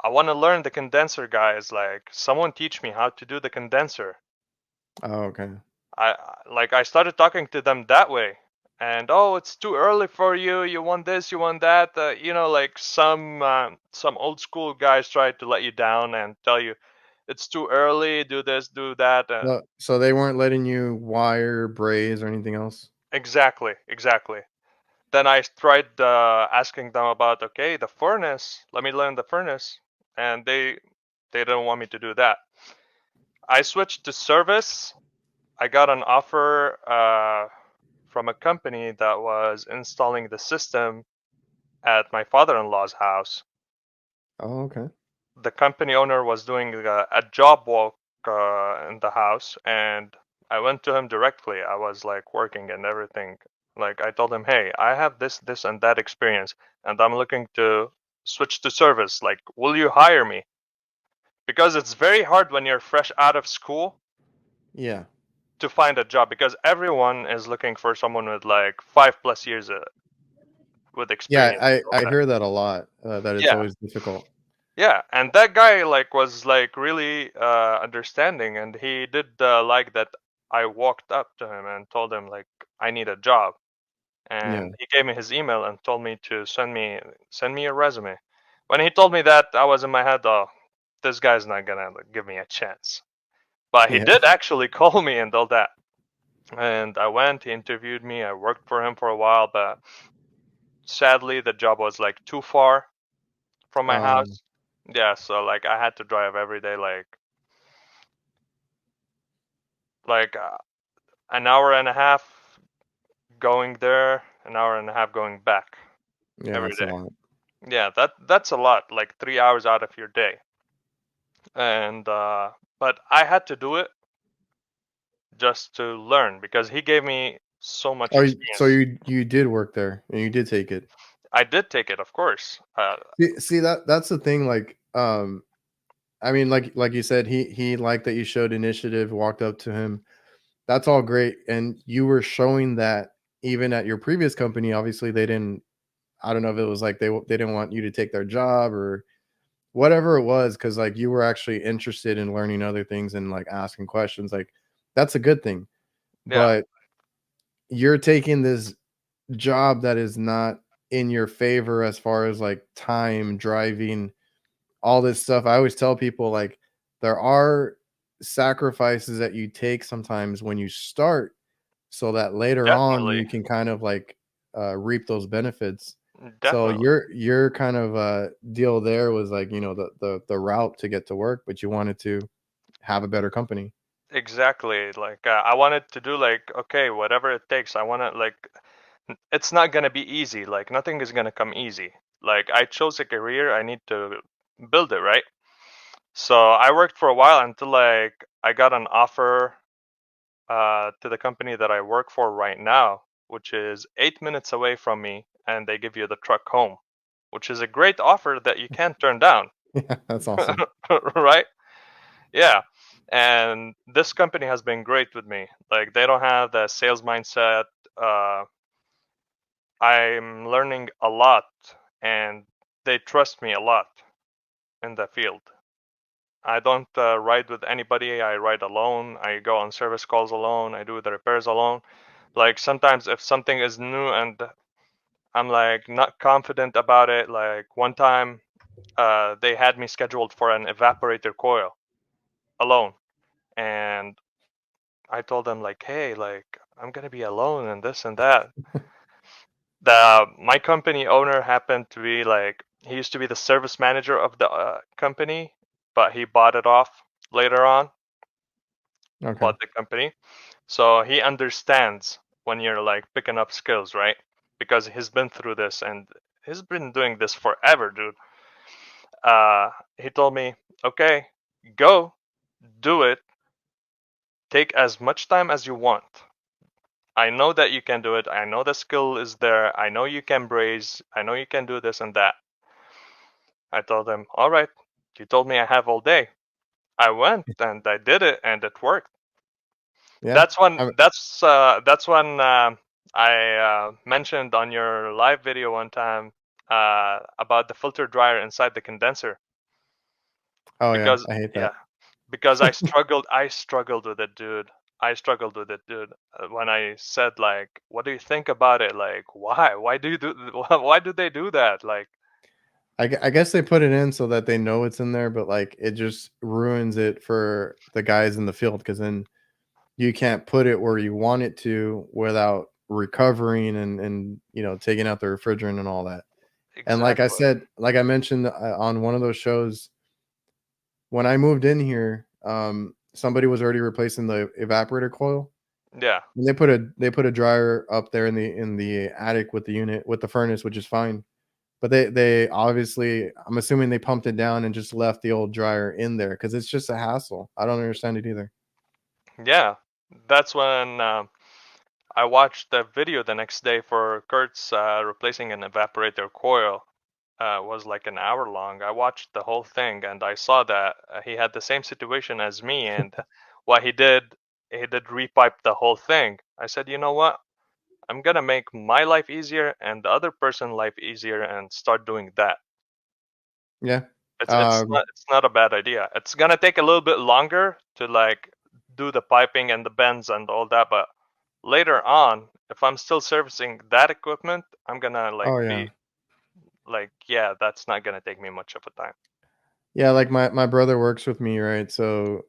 [SPEAKER 1] I want to learn the condenser, guys. Like someone teach me how to do the condenser.
[SPEAKER 2] Oh, okay.
[SPEAKER 1] I started talking to them that way, and oh, it's too early for you. You want this, you want that. Like some old school guys try to let you down and tell you it's too early. Do this, do that.
[SPEAKER 2] So they weren't letting you wire, braze, or anything else?
[SPEAKER 1] Exactly, exactly. Then I tried asking them about, okay, the furnace. Let me learn the furnace, and they didn't want me to do that. I switched to service. I got an offer from a company that was installing the system at my father-in-law's house.
[SPEAKER 2] Oh, okay.
[SPEAKER 1] The company owner was doing a job walk in the house, and I went to him directly. I was like working and everything. Like I told him, hey, I have this, and that experience, and I'm looking to switch to service. Like, will you hire me? Because it's very hard when you're fresh out of school
[SPEAKER 2] Yeah.
[SPEAKER 1] to find a job, because everyone is looking for someone with like 5+ years with
[SPEAKER 2] Yeah,
[SPEAKER 1] experience.
[SPEAKER 2] I hear that a lot, that it's
[SPEAKER 1] Yeah,
[SPEAKER 2] always difficult.
[SPEAKER 1] yeah, and that guy like was like really understanding, and he did like that. I walked up to him and told him like I need a job,
[SPEAKER 2] Yeah.
[SPEAKER 1] and he gave me his email and told me to send me a resume. When he told me that, I was in my head, oh, this guy's not gonna like, give me a chance. But he
[SPEAKER 2] Yeah.
[SPEAKER 1] did actually call me and all that, and I went. He interviewed me. I worked for him for a while, but sadly, the job was like too far from my
[SPEAKER 2] Um,
[SPEAKER 1] house. Yeah, so like I had to drive every day, like an hour and a half going there, an hour and a half going back
[SPEAKER 2] yeah,
[SPEAKER 1] every
[SPEAKER 2] that's a
[SPEAKER 1] day.
[SPEAKER 2] lot.
[SPEAKER 1] Yeah, that's a lot, like 3 hours out of your day. And but I had to do it just to learn because he gave me so much
[SPEAKER 2] Oh, so
[SPEAKER 1] experience.
[SPEAKER 2] you did work there and you did take it.
[SPEAKER 1] I did take it, of course.
[SPEAKER 2] See that's the thing, like, I mean, like you said, he liked that you showed initiative, walked up to him. That's all great, and you were showing that even at your previous company. Obviously, they didn't. I don't know if it was like they didn't want you to take their job or whatever it was, because like you were actually interested in learning other things and like asking questions. Like that's a good thing,
[SPEAKER 1] Yeah,
[SPEAKER 2] but you're taking this job that is not in your favor as far as like time driving all this stuff. I always tell people like there are sacrifices that you take sometimes when you start so that later on
[SPEAKER 1] definitely,
[SPEAKER 2] you can kind of like reap those benefits. So
[SPEAKER 1] definitely.
[SPEAKER 2] your kind of deal there was like, the route to get to work, but you wanted to have a better company.
[SPEAKER 1] Exactly. Like I wanted to do like okay, whatever it takes. I want to like it's not going to be easy. Like nothing is going to come easy. Like I chose a career, I need to build it, right? So I worked for a while until like I got an offer to the company that I work for right now, which is 8 minutes away from me, and they give you the truck home, which is a great offer that you can't turn down,
[SPEAKER 2] Yeah, that's awesome.
[SPEAKER 1] right? Yeah. And this company has been great with me. Like they don't have the sales mindset. Uh, I'm learning a lot, and they trust me a lot in the field. I don't ride with anybody. I ride alone. I go on service calls alone. I do the repairs alone. Like sometimes if something is new and I'm like not confident about it, like one time they had me scheduled for an evaporator coil alone, and I told them like, hey, like I'm gonna be alone and this and that. The my company owner happened to be like he used to be the service manager of the company, but he bought it off later on,
[SPEAKER 2] Okay.
[SPEAKER 1] bought the company. So he understands when you're like picking up skills, right? Because he's been through this and he's been doing this forever, dude. He told me, okay, go, do it, take as much time as you want. I know that you can do it. I know the skill is there. I know you can braze. I know you can do this and that. I told him, all right. He told me I have all day. I went and I did it and it worked.
[SPEAKER 2] Yeah.
[SPEAKER 1] That's when I mentioned on your live video one time about the filter dryer inside the condenser
[SPEAKER 2] Oh yeah,
[SPEAKER 1] because
[SPEAKER 2] I hate
[SPEAKER 1] yeah,
[SPEAKER 2] that.
[SPEAKER 1] because I struggled with it, dude. I struggled with it, dude. When I said like, "What do you think about it?" Like, why? Why do you do? Why do they do that? Like,
[SPEAKER 2] I guess they put it in so that they know it's in there, but like it just ruins it for the guys in the field because then you can't put it where you want it to without recovering and taking out the refrigerant and all that. And like I
[SPEAKER 1] exactly.
[SPEAKER 2] said, like I mentioned on one of those shows, when I moved in here, somebody was already replacing the evaporator coil.
[SPEAKER 1] Yeah,
[SPEAKER 2] And they put a dryer up there in the attic with the unit with the furnace, which is fine. But they obviously, I'm assuming they pumped it down and just left the old dryer in there because it's just a hassle. I don't understand it either.
[SPEAKER 1] yeah. That's when I watched the video the next day for Kurt's replacing an evaporator coil. Was like an hour long. I watched the whole thing and I saw that he had the same situation as me. And what he did repipe the whole thing. I said, you know what? I'm gonna make my life easier and the other person's life easier and start doing that.
[SPEAKER 2] Yeah.
[SPEAKER 1] It's
[SPEAKER 2] Um,
[SPEAKER 1] not a bad idea. It's gonna take a little bit longer to like do the piping and the bends and all that, but later on, if I'm still servicing that equipment, I'm gonna like
[SPEAKER 2] oh yeah.
[SPEAKER 1] be like, yeah, that's not gonna take me much of a time.
[SPEAKER 2] Yeah, like my brother works with me, right? So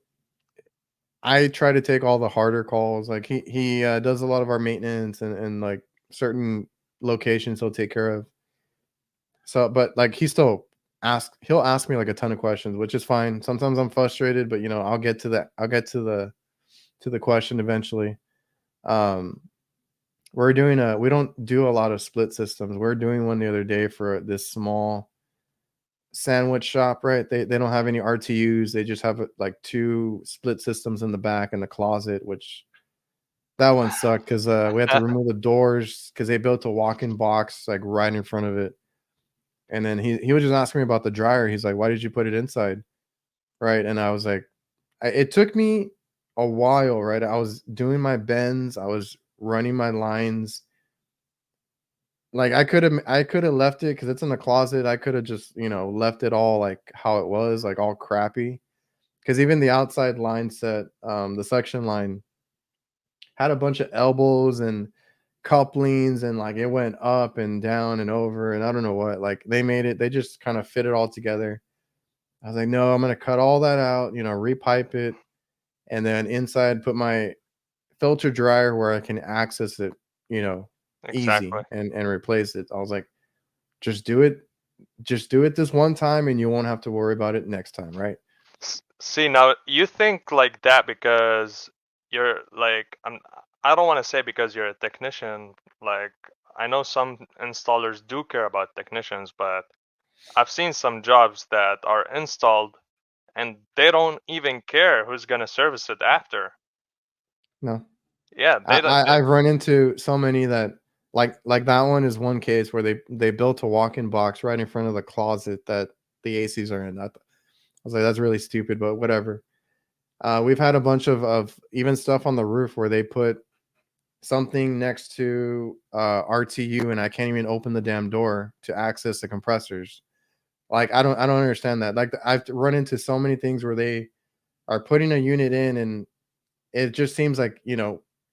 [SPEAKER 2] I try to take all the harder calls. Like he does a lot of our maintenance and like certain locations he'll take care of. So, but like he'll ask me like a ton of questions, which is fine. Sometimes I'm frustrated, but I'll get to the question eventually. Um, we don't do a lot of split systems. We're doing one the other day for this small sandwich shop, right? They don't have any RTUs. They just have like two split systems in the back and the closet, which that one sucked because we had to remove the doors because they built a walk-in box like right in front of it. And then he was just asking me about the dryer. He's like, "Why did you put it inside?" Right? And I was like, it took me a while, right? I was doing my bends, I was running my lines. Like I could have left it because it's in the closet. I could have just left it all like how it was, like all crappy. Because even the outside line set, the suction line had a bunch of elbows and couplings and like it went up and down and over and I don't know what. Like they just kind of fit it all together. I was like, no, I'm gonna cut all that out, repipe it, and then inside put my filter dryer where I can access it, you know, easy
[SPEAKER 1] Exactly.
[SPEAKER 2] and replace it. I was like, just do it, just do it this one time and you won't have to worry about it next time, right?
[SPEAKER 1] See, now you think like that because you're like I don't want to say because you're a technician. Like I know some installers do care about technicians, but I've seen some jobs that are installed and they don't even care who's gonna service it after.
[SPEAKER 2] No.
[SPEAKER 1] Yeah, they don't.
[SPEAKER 2] I've run into so many that like that one is one case where they built a walk-in box right in front of the closet that the ACs are in. I was like, that's really stupid, but whatever. We've had a bunch of even stuff on the roof where they put something next to RTU and I can't even open the damn door to access the compressors. Like I don't understand that. Like I've run into so many things where they are putting a unit in and it just seems like,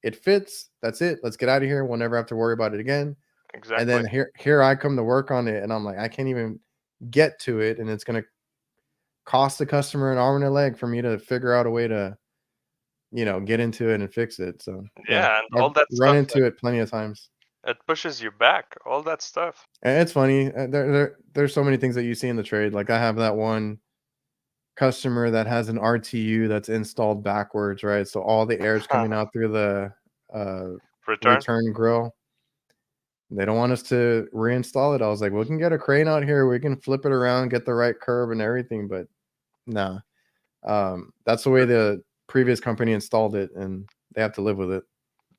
[SPEAKER 2] it fits. That's it. Let's get out of here. We'll never have to worry about it again. And
[SPEAKER 1] Exactly.
[SPEAKER 2] then here I come to work on it and I'm like, I can't even get to it and it's going to cost the customer an arm and a leg for me to figure out a way to, get into it and fix it. So, yeah,
[SPEAKER 1] Yeah, and
[SPEAKER 2] I've
[SPEAKER 1] all that
[SPEAKER 2] run
[SPEAKER 1] stuff like
[SPEAKER 2] into it plenty of times.
[SPEAKER 1] it pushes you back. All that stuff.
[SPEAKER 2] And it's funny. There's so many things that you see in the trade. Like I have that one customer that has an RTU that's installed backwards, right? So all the air is coming out through the uh,
[SPEAKER 1] Return.
[SPEAKER 2] return grill. They don't want us to reinstall it. I was like, we can get a crane out here. We can flip it around, get the right curve and everything. But no, that's the way the previous company installed it, and they have to live with it.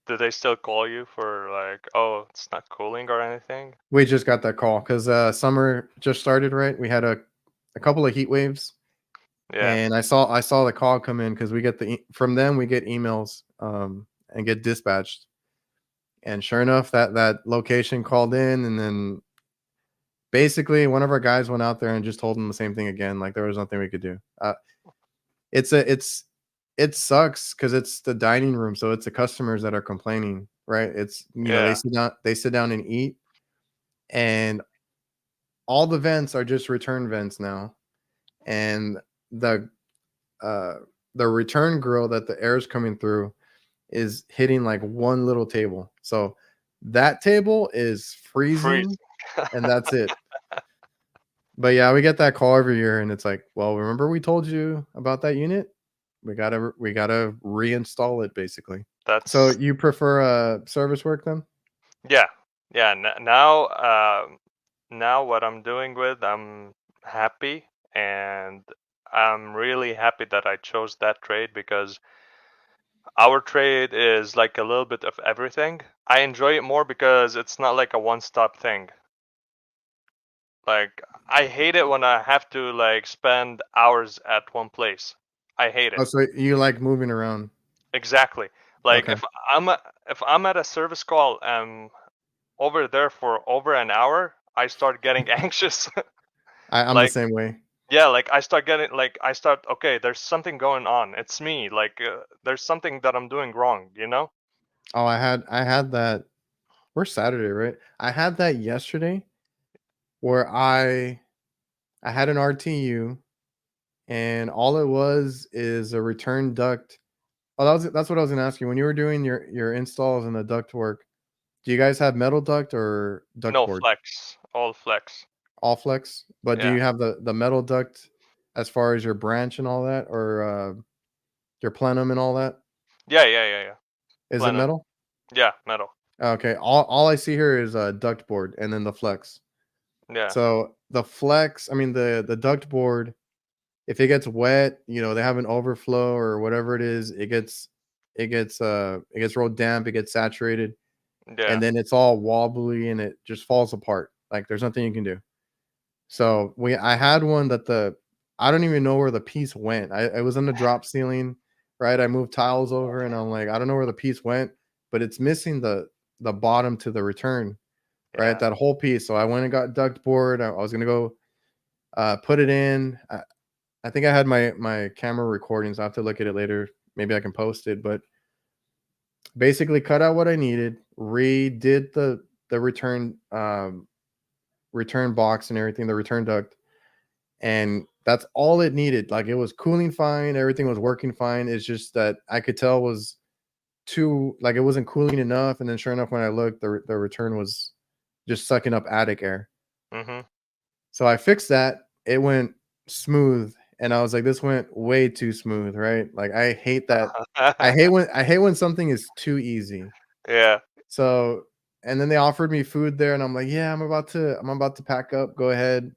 [SPEAKER 1] Do they still call you for like, oh, it's not cooling or anything?
[SPEAKER 2] We just got that call because summer just started, right? We had a couple of heat waves,
[SPEAKER 1] Yeah.
[SPEAKER 2] and I saw the call come in because we get from them we get emails and get dispatched. And sure enough, that location called in, and then basically one of our guys went out there and just told them the same thing again. Like there was nothing we could do. It's it sucks because it's the dining room, so it's the customers that are complaining, right? It's they
[SPEAKER 1] Yeah.
[SPEAKER 2] sit down and eat, and all the vents are just return vents now, and the uh the return grill that the air is coming through is hitting like one little table. So that table is freezing,
[SPEAKER 1] Freezing.
[SPEAKER 2] and that's it. But yeah, we get that call every year, and it's like, well, remember we told you about that unit? We gotta reinstall it basically. So
[SPEAKER 1] That's
[SPEAKER 2] you prefer service work then?
[SPEAKER 1] yeah. Yeah. Now what I'm doing with, I'm happy, and I'm really happy that I chose that trade because our trade is like a little bit of everything. I enjoy it more because it's not like a one-stop thing. Like I hate it when I have to like spend hours at one place. I hate
[SPEAKER 2] Oh,
[SPEAKER 1] it.
[SPEAKER 2] so you like moving around?
[SPEAKER 1] Exactly. Like
[SPEAKER 2] Okay,
[SPEAKER 1] if I'm at a service call and over there for over an hour, I start getting anxious.
[SPEAKER 2] I'm the
[SPEAKER 1] Like
[SPEAKER 2] same way.
[SPEAKER 1] yeah, like I start okay, there's something going on. It's me. Like there's something that I'm doing wrong, you know?
[SPEAKER 2] Oh, I had that. We're Saturday, right? I had that yesterday where I had an RTU, and all it was is a return duct. Oh, that's what I was gonna ask you. When you were doing your installs and the duct work, do you guys have metal duct or duct
[SPEAKER 1] No
[SPEAKER 2] board?
[SPEAKER 1] flex. All flex.
[SPEAKER 2] All flex, but do
[SPEAKER 1] Yeah.
[SPEAKER 2] you have the metal duct as far as your branch and all that, or your plenum and all that?
[SPEAKER 1] Yeah.
[SPEAKER 2] Is it
[SPEAKER 1] Plenum.
[SPEAKER 2] metal?
[SPEAKER 1] Yeah, metal.
[SPEAKER 2] Okay, all I see here is a duct board and then the flex.
[SPEAKER 1] Yeah.
[SPEAKER 2] So the flex, I mean the duct board, if it gets wet, they have an overflow or whatever it is, it gets real damp, it gets saturated,
[SPEAKER 1] Yeah.
[SPEAKER 2] and then it's all wobbly and it just falls apart. Like there's nothing you can do. So I had one that I don't even know where the piece went. I was in the drop ceiling, right? I moved tiles over and I'm like, I don't know where the piece went, but it's missing the bottom to the return, right?
[SPEAKER 1] Yeah.
[SPEAKER 2] That whole piece. So I went and got duct board. I was gonna go put it in. I think I had my camera recordings. I have to look at it later. Maybe I can post it, but basically cut out what I needed, redid the return box and everything, the return duct, and that's all it needed. Like it was cooling fine, everything was working fine. It's just that I could tell was too like it wasn't cooling enough. And then sure enough, when I looked, the return was just sucking up attic air.
[SPEAKER 1] Mhm.
[SPEAKER 2] So I fixed that. It went smooth, and I was like, this went way too smooth, right? Like I hate that. I hate when something is too easy.
[SPEAKER 1] Yeah.
[SPEAKER 2] So and then they offered me food there, and I'm like, yeah, I'm about to pack up. Go ahead,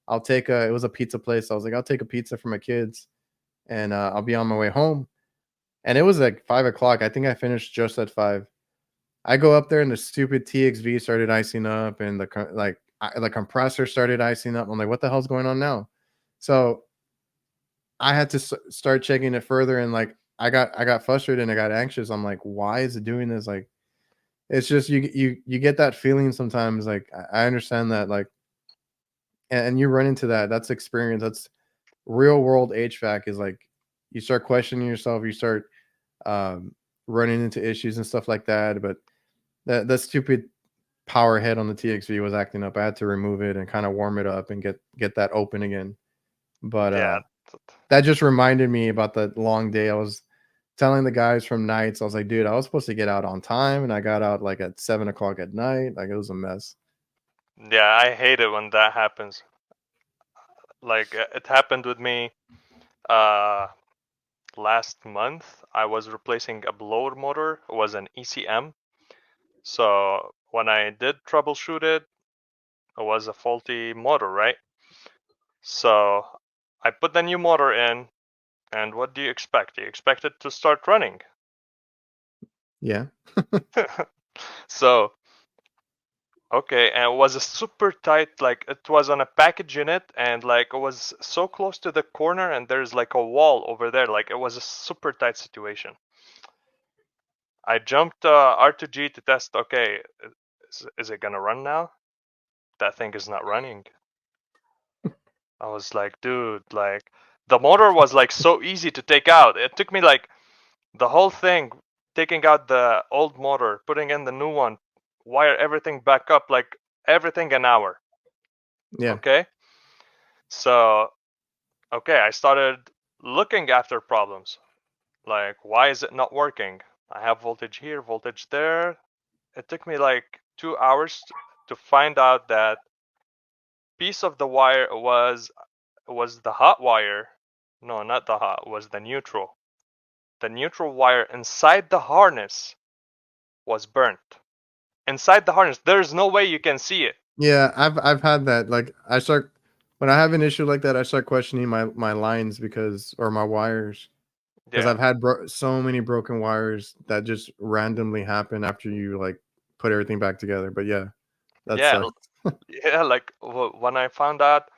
[SPEAKER 2] I'll take a. It was a pizza place. I was like, I'll take a pizza for my kids, and I'll be on my way home. And it was like 5 o'clock. I think I finished just at 5. I go up there, and the stupid TXV started icing up, and the compressor started icing up. I'm like, what the hell's going on now? So I had to start checking it further, and like I got frustrated and I got anxious. I'm like, why is it doing this? Like it's just you get that feeling sometimes. Like I understand that, like, and you run into that. That's experience. That's real world HVAC. Is like you start questioning yourself. You start um, running into issues and stuff like that. But that stupid power head on the TXV was acting up. I had to remove it and kind of warm it up and get that open again. But
[SPEAKER 1] Yeah.
[SPEAKER 2] that just reminded me about the long day. I was telling the guys from nights. I was like, dude, I was supposed to get out on time, and I got out like at 7 o'clock at night. Like it was a mess.
[SPEAKER 1] Yeah, I hate it when that happens. Like it happened with me uh last month. I was replacing a blower motor. It was an ECM. So when I did troubleshoot it, it was a faulty motor, right? So I put the new motor in, and what do you expect? You expect it to start running.
[SPEAKER 2] Yeah.
[SPEAKER 1] So okay, and it was a super tight, like it was on a package unit, and like it was so close to the corner, and there's like a wall over there. Like it was a super tight situation. I jumped R2G to test. Okay, is it gonna run now? That thing is not running. I was like, dude, like The motor was like so easy to take out. It took me like the whole thing, taking out the old motor, putting in the new one, wire everything back up, like everything an hour.
[SPEAKER 2] Yeah.
[SPEAKER 1] Okay. So, okay, I started looking after problems. Like, why is it not working? I have voltage here, voltage there. It took me like 2 hours to find out that piece of the wire was the hot wire. No, not the hot, was the neutral. The neutral wire inside the harness was burnt. Inside the harness, there's no way you can see it.
[SPEAKER 2] Yeah, I've had that. Like I start when I have an issue like that, I start questioning my lines because or my wires because
[SPEAKER 1] Yeah.
[SPEAKER 2] I've had so many broken wires that just randomly happen after you like put everything back together. But yeah, that
[SPEAKER 1] Yeah,
[SPEAKER 2] sucks.
[SPEAKER 1] yeah, like when I found out,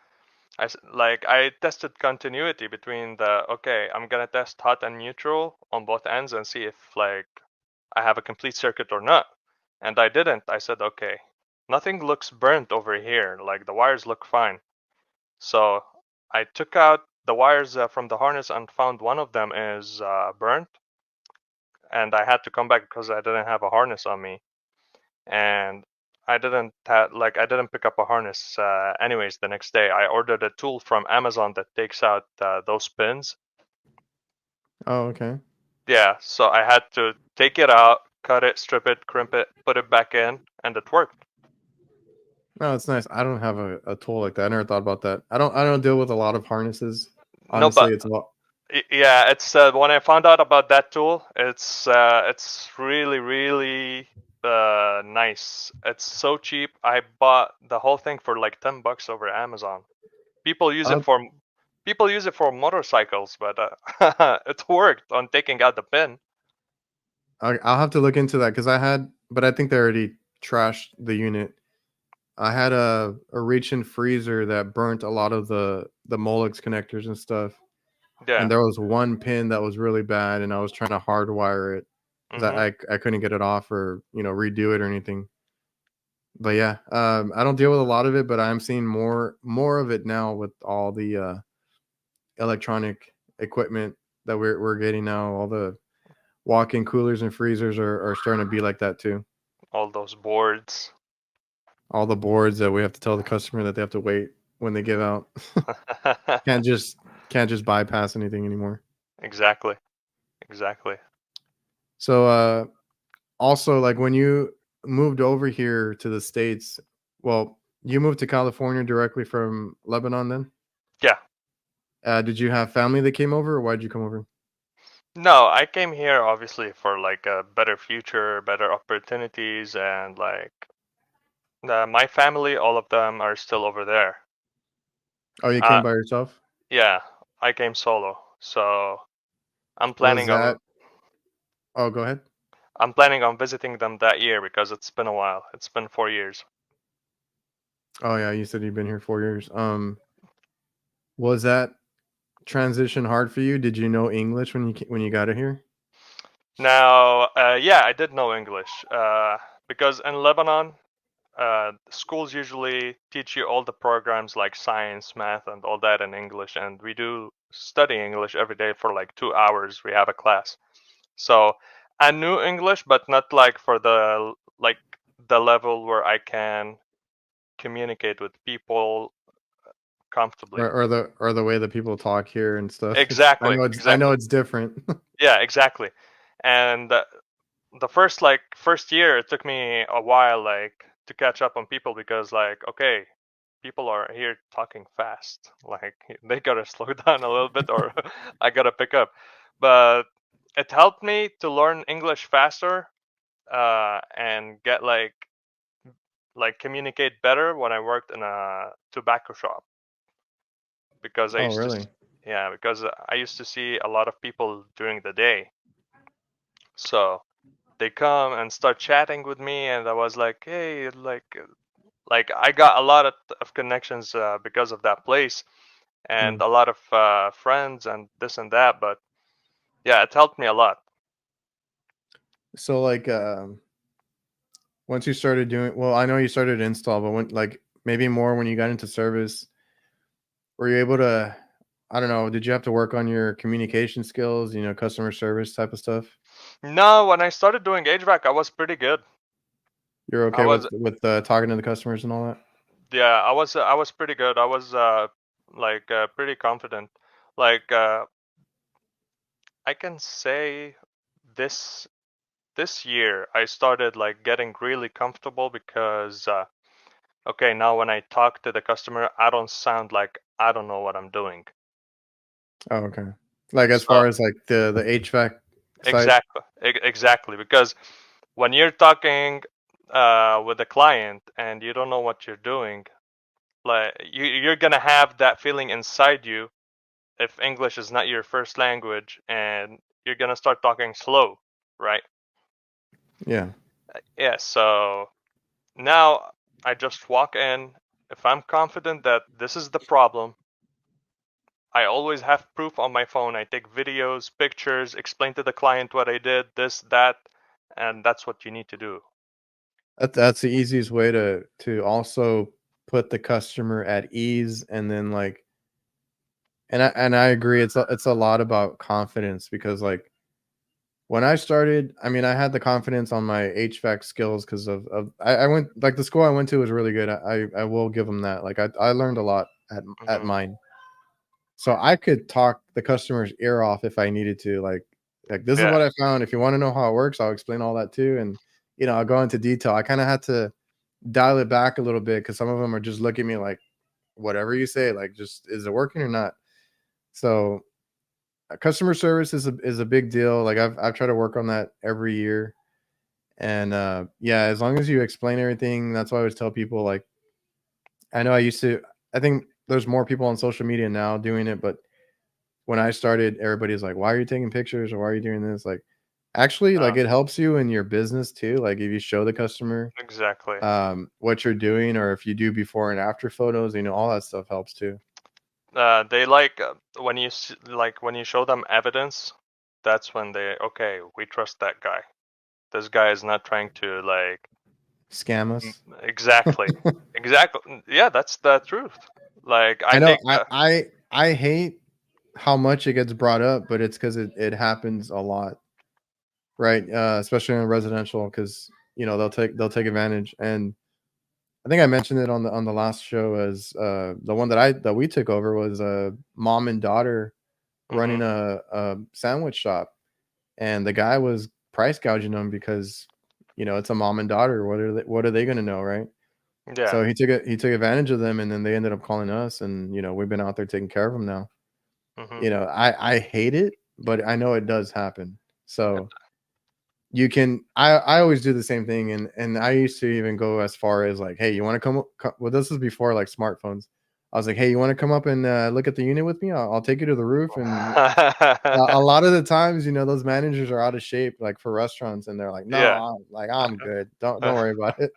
[SPEAKER 1] I tested continuity between okay, I'm gonna test hot and neutral on both ends and see if like I have a complete circuit or not. And I didn't. I said, okay, nothing looks burnt over here. Like the wires look fine. So I took out the wires from the harness and found one of them is burnt, and I had to come back because I didn't have a harness on me, and I didn't pick up a harness anyways the next day. I ordered a tool from Amazon that takes out those pins.
[SPEAKER 2] Oh, okay.
[SPEAKER 1] Yeah, so I had to take it out, cut it, strip it, crimp it, put it back in, and it worked.
[SPEAKER 2] No, it's nice. I don't have a tool like that. I never thought about that. I don't deal with a lot of harnesses.
[SPEAKER 1] No,
[SPEAKER 2] Honestly,
[SPEAKER 1] but
[SPEAKER 2] it's a lot.
[SPEAKER 1] yeah, it's when I found out about that tool, it's really really nice. It's so cheap. I bought the whole thing for like $10 over Amazon. People use it
[SPEAKER 2] I'll,
[SPEAKER 1] for people use it for motorcycles, but it worked on taking out the pin.
[SPEAKER 2] I'll have to look into that because but I think they already trashed the unit. I had a reach-in freezer that burnt a lot of the Molex connectors and stuff.
[SPEAKER 1] Yeah.
[SPEAKER 2] And there was one pin that was really bad, and I was trying to hardwire it because
[SPEAKER 1] Mhm.
[SPEAKER 2] I couldn't get it off or redo it or anything. But yeah, I don't deal with a lot of it, but I'm seeing more of it now with all the electronic equipment that we're getting now. All the walk-in coolers and freezers are starting to be like that too.
[SPEAKER 1] All those boards.
[SPEAKER 2] All the boards that we have to tell the customer that they have to wait when they give out. can't just can't just bypass anything anymore.
[SPEAKER 1] Exactly. Exactly.
[SPEAKER 2] So also like when you moved over here to the States, well, you moved to California directly from Lebanon then?
[SPEAKER 1] Yeah.
[SPEAKER 2] Did you have family that came over or why'd you come over?
[SPEAKER 1] No, I came here obviously for like a better future, better opportunities, and like my family, all of them are still over there.
[SPEAKER 2] Oh, you
[SPEAKER 1] Uh,
[SPEAKER 2] came by yourself?
[SPEAKER 1] yeah, I came solo, so I'm
[SPEAKER 2] Was
[SPEAKER 1] planning on
[SPEAKER 2] that Oh, go ahead.
[SPEAKER 1] I'm planning on visiting them that year because it's been a while. It's been 4 years.
[SPEAKER 2] Oh yeah, you said you've been here 4 years. Was that transition hard for you? Did you know English when you got it here?
[SPEAKER 1] Now, yeah, I did know English because in Lebanon, schools usually teach you all the programs like science, math, and all that in English, and we do study English every day for like 2 hours. We have a class, so I knew English, but not like for the level where I can communicate with people comfortably.
[SPEAKER 2] Or the way that people talk here and stuff. It's
[SPEAKER 1] Exactly,
[SPEAKER 2] I know
[SPEAKER 1] exactly.
[SPEAKER 2] it's different.
[SPEAKER 1] Yeah, exactly. And the first year, it took me a while like to catch up on people because like okay, people are here talking fast. Like they gotta slow down a little bit, or I gotta pick up. But it helped me to learn English faster and get like communicate better when I worked in a tobacco shop because
[SPEAKER 2] Oh, really?
[SPEAKER 1] yeah, because I used to see a lot of people during the day. So they come and start chatting with me, and I was like, hey, like I got a lot of connections because of that place, and
[SPEAKER 2] Hmm.
[SPEAKER 1] a lot of friends and this and that. But yeah, it helped me a lot.
[SPEAKER 2] So like once you started doing well, I know you started install, but when like maybe more when you got into service, were you able to I don't know, did you have to work on your communication skills, customer service type of stuff?
[SPEAKER 1] No, when I started doing HVAC, I was pretty good.
[SPEAKER 2] You're
[SPEAKER 1] I
[SPEAKER 2] okay
[SPEAKER 1] was,
[SPEAKER 2] with talking to the customers and all that?
[SPEAKER 1] yeah, I was pretty good. I was pretty confident. Like I can say this this year I started like getting really comfortable because okay, now when I talk to the customer, I don't sound like I don't know what I'm doing.
[SPEAKER 2] Oh, okay. Like, as
[SPEAKER 1] So
[SPEAKER 2] far as, like, the HVAC side?
[SPEAKER 1] exactly, because when you're talking with a client and you don't know what you're doing, like you're gonna have that feeling inside you if English is not your first language, and you're gonna start talking slow, right?
[SPEAKER 2] Yeah.
[SPEAKER 1] Yeah. So now I just walk in. If I'm confident that this is the problem, I always have proof on my phone. I take videos, pictures, explain to the client what I did, this, that, and that's what you need to do.
[SPEAKER 2] That's the easiest way to also put the customer at ease, and then, like, and I agree, it's a lot about confidence because, like, when I started, I mean, I had the confidence on my HVAC skills because of I went, like, the school I went to was really good. I will give them that. Like, I learned a lot at
[SPEAKER 1] Hmm.
[SPEAKER 2] mine. So I could talk the customer's ear off if I needed to. Like, this is
[SPEAKER 1] Yeah,
[SPEAKER 2] what I found. If you want to know how it works, I'll explain all that too. And I'll go into detail. I kind of had to dial it back a little bit because some of them are just looking at me like, whatever you say, like, just, is it working or not? So customer service is a big deal. Like, I've tried to work on that every year. And yeah, as long as you explain everything, that's why I always tell people, like, I know I used to, I think there's more people on social media now doing it, but when I started, everybody's like, "Why are you taking pictures, or why are you doing this?" Like, actually,
[SPEAKER 1] uh,
[SPEAKER 2] like, it helps you in your business too. Like, if you show the customer
[SPEAKER 1] exactly.
[SPEAKER 2] what you're doing, or if you do before and after photos, all that stuff helps too.
[SPEAKER 1] They like when like when you show them evidence. That's when they okay. We trust that guy. This guy is not trying to like
[SPEAKER 2] Scam us.
[SPEAKER 1] exactly, exactly. Yeah, that's the truth. Like I
[SPEAKER 2] I know.
[SPEAKER 1] take
[SPEAKER 2] I hate how much it gets brought up, but it's because it happens a lot, right? Especially in residential, because they'll take advantage. And I think I mentioned it on the last show, as the one that we took over was a mom and daughter
[SPEAKER 1] hmm
[SPEAKER 2] running a sandwich shop, and the guy was price gouging them because it's a mom and daughter. What are they going to know, right?
[SPEAKER 1] yeah.
[SPEAKER 2] So he took advantage of them, and then they ended up calling us, and we've been out there taking care of them now.
[SPEAKER 1] hmm
[SPEAKER 2] I hate it, but I know it does happen. So you can I always do the same thing, and I used to even go as far as, like, "Hey, you wanna well, this was before, like, smartphones. I was like, "Hey, you wanna come up and, look at the unit with me? I'll take you to the roof," and a lot of the times, those managers are out of shape, like, for restaurants, and they're like, "No,
[SPEAKER 1] yeah.
[SPEAKER 2] I'm good. Don't worry about it."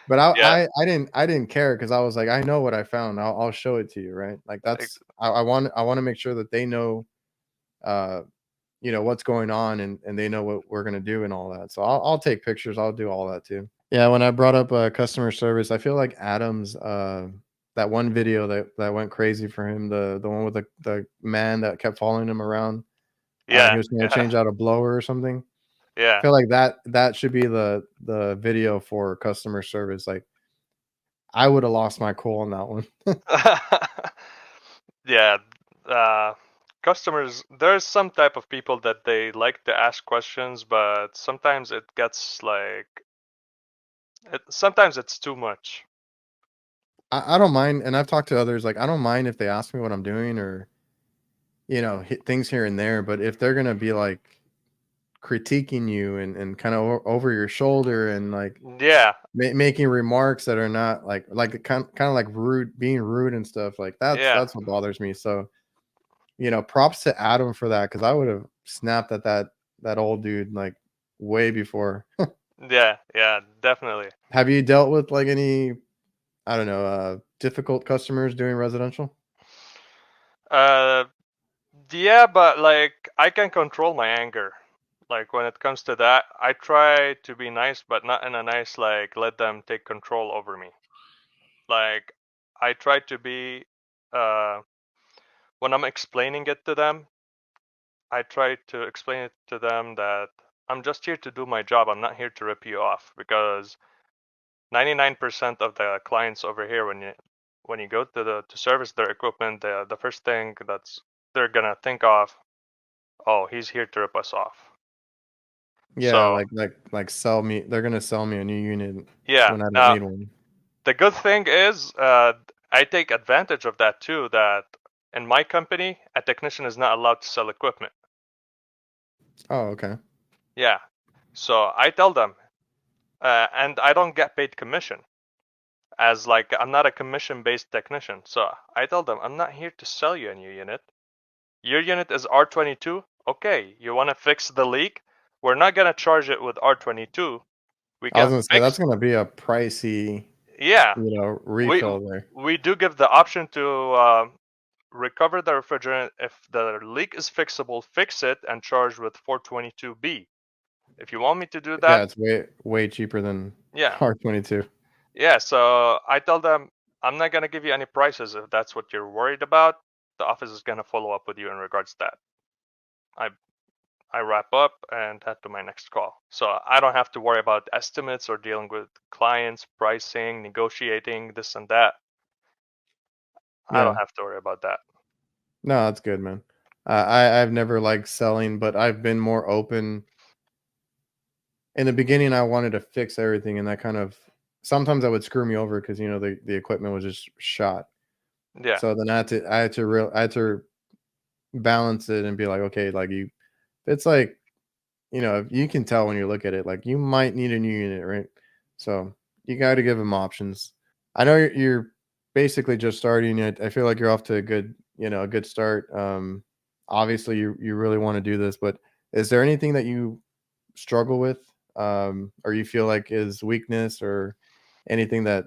[SPEAKER 2] But
[SPEAKER 1] yeah.
[SPEAKER 2] I didn't care because I was like, "I know what I found. I'll show it to you," right? Like,
[SPEAKER 1] ex-
[SPEAKER 2] I wanna make sure that they know, uh what's going on, and they know what we're gonna do and all that. So I'll take pictures. I'll do all that too. Yeah, when I brought up customer service, I feel like Adam's that one video that went crazy for him, the one with the man that kept following him around. He
[SPEAKER 1] Yeah.
[SPEAKER 2] was gonna
[SPEAKER 1] Yeah.
[SPEAKER 2] change out a blower or something. I
[SPEAKER 1] Yeah.
[SPEAKER 2] feel like that should be the video for customer service. Like, I would have lost my cool on that one.
[SPEAKER 1] Yeah. Uh, customers, there's some type of people that they like to ask questions, but sometimes it gets like, sometimes it's too much.
[SPEAKER 2] I don't mind, and I've talked to others. Like, I don't mind if they ask me what I'm doing, or things here and there. But if they're gonna be like critiquing you, and kind of over your shoulder, and, like,
[SPEAKER 1] Yeah.
[SPEAKER 2] making remarks that are not like kind of like rude, being rude and stuff, like, that's
[SPEAKER 1] Yeah.
[SPEAKER 2] that's what bothers me. So, props to Adam for that, because I would have snapped at that old dude, like, way before.
[SPEAKER 1] Yeah. Yeah. Definitely.
[SPEAKER 2] Have you dealt with, like, any, I don't know, difficult customers doing residential?
[SPEAKER 1] Uh, yeah, but like I can control my anger. Like when it comes to that, I try to be nice, but not in a nice like let them take control over me. Like I try to be uh when I'm explaining it to them, I try to explain it to them that I'm just here to do my job. I'm not here to rip you off, because 99% of the clients over here, when you go to service their equipment, the first thing they're gonna think of, oh, he's here to rip us off.
[SPEAKER 2] Yeah,
[SPEAKER 1] So
[SPEAKER 2] like sell me. They're gonna sell me a new unit
[SPEAKER 1] yeah,
[SPEAKER 2] when I don't
[SPEAKER 1] now
[SPEAKER 2] need one.
[SPEAKER 1] the good thing is, I take advantage of that too. That in my company, a technician is not allowed to sell equipment.
[SPEAKER 2] Oh, okay.
[SPEAKER 1] Yeah, so I tell them, and I don't get paid commission, as like I'm not a commission-based technician. So I tell them, I'm not here to sell you a new unit. Your unit is R22. Okay, you want to fix the leak? We're not gonna charge it with R22. We
[SPEAKER 2] I was
[SPEAKER 1] can
[SPEAKER 2] gonna say
[SPEAKER 1] fix.
[SPEAKER 2] that's gonna be a pricey,
[SPEAKER 1] Yeah, we
[SPEAKER 2] refill there.
[SPEAKER 1] we do give the option to recover the refrigerant. If the leak is fixable, fix it and charge with 422B. If you want me to do
[SPEAKER 2] Yeah,
[SPEAKER 1] that,
[SPEAKER 2] it's way cheaper than
[SPEAKER 1] yeah,
[SPEAKER 2] R22.
[SPEAKER 1] yeah. So I tell them, I'm not gonna give you any prices if that's what you're worried about. The office is gonna follow up with you in regards to that. I I wrap up and head to my next call. So I don't have to worry about estimates or dealing with clients, pricing, negotiating this and that. I don't
[SPEAKER 2] Yeah.
[SPEAKER 1] have to worry about that.
[SPEAKER 2] No, that's good, man. I've never liked selling, but I've been more open. In the beginning, I wanted to fix everything, and that kind of sometimes that would screw me over because the equipment was just shot.
[SPEAKER 1] Yeah.
[SPEAKER 2] So then I had to balance it and be like, okay, like it's like you can tell when you look at it, like you might need a new unit, right? So you got to give them options. I know you're basically just starting it. I feel like you're off to a good start. Obviously you really want to do this, but is there anything that you struggle with, or you feel like is weakness or anything that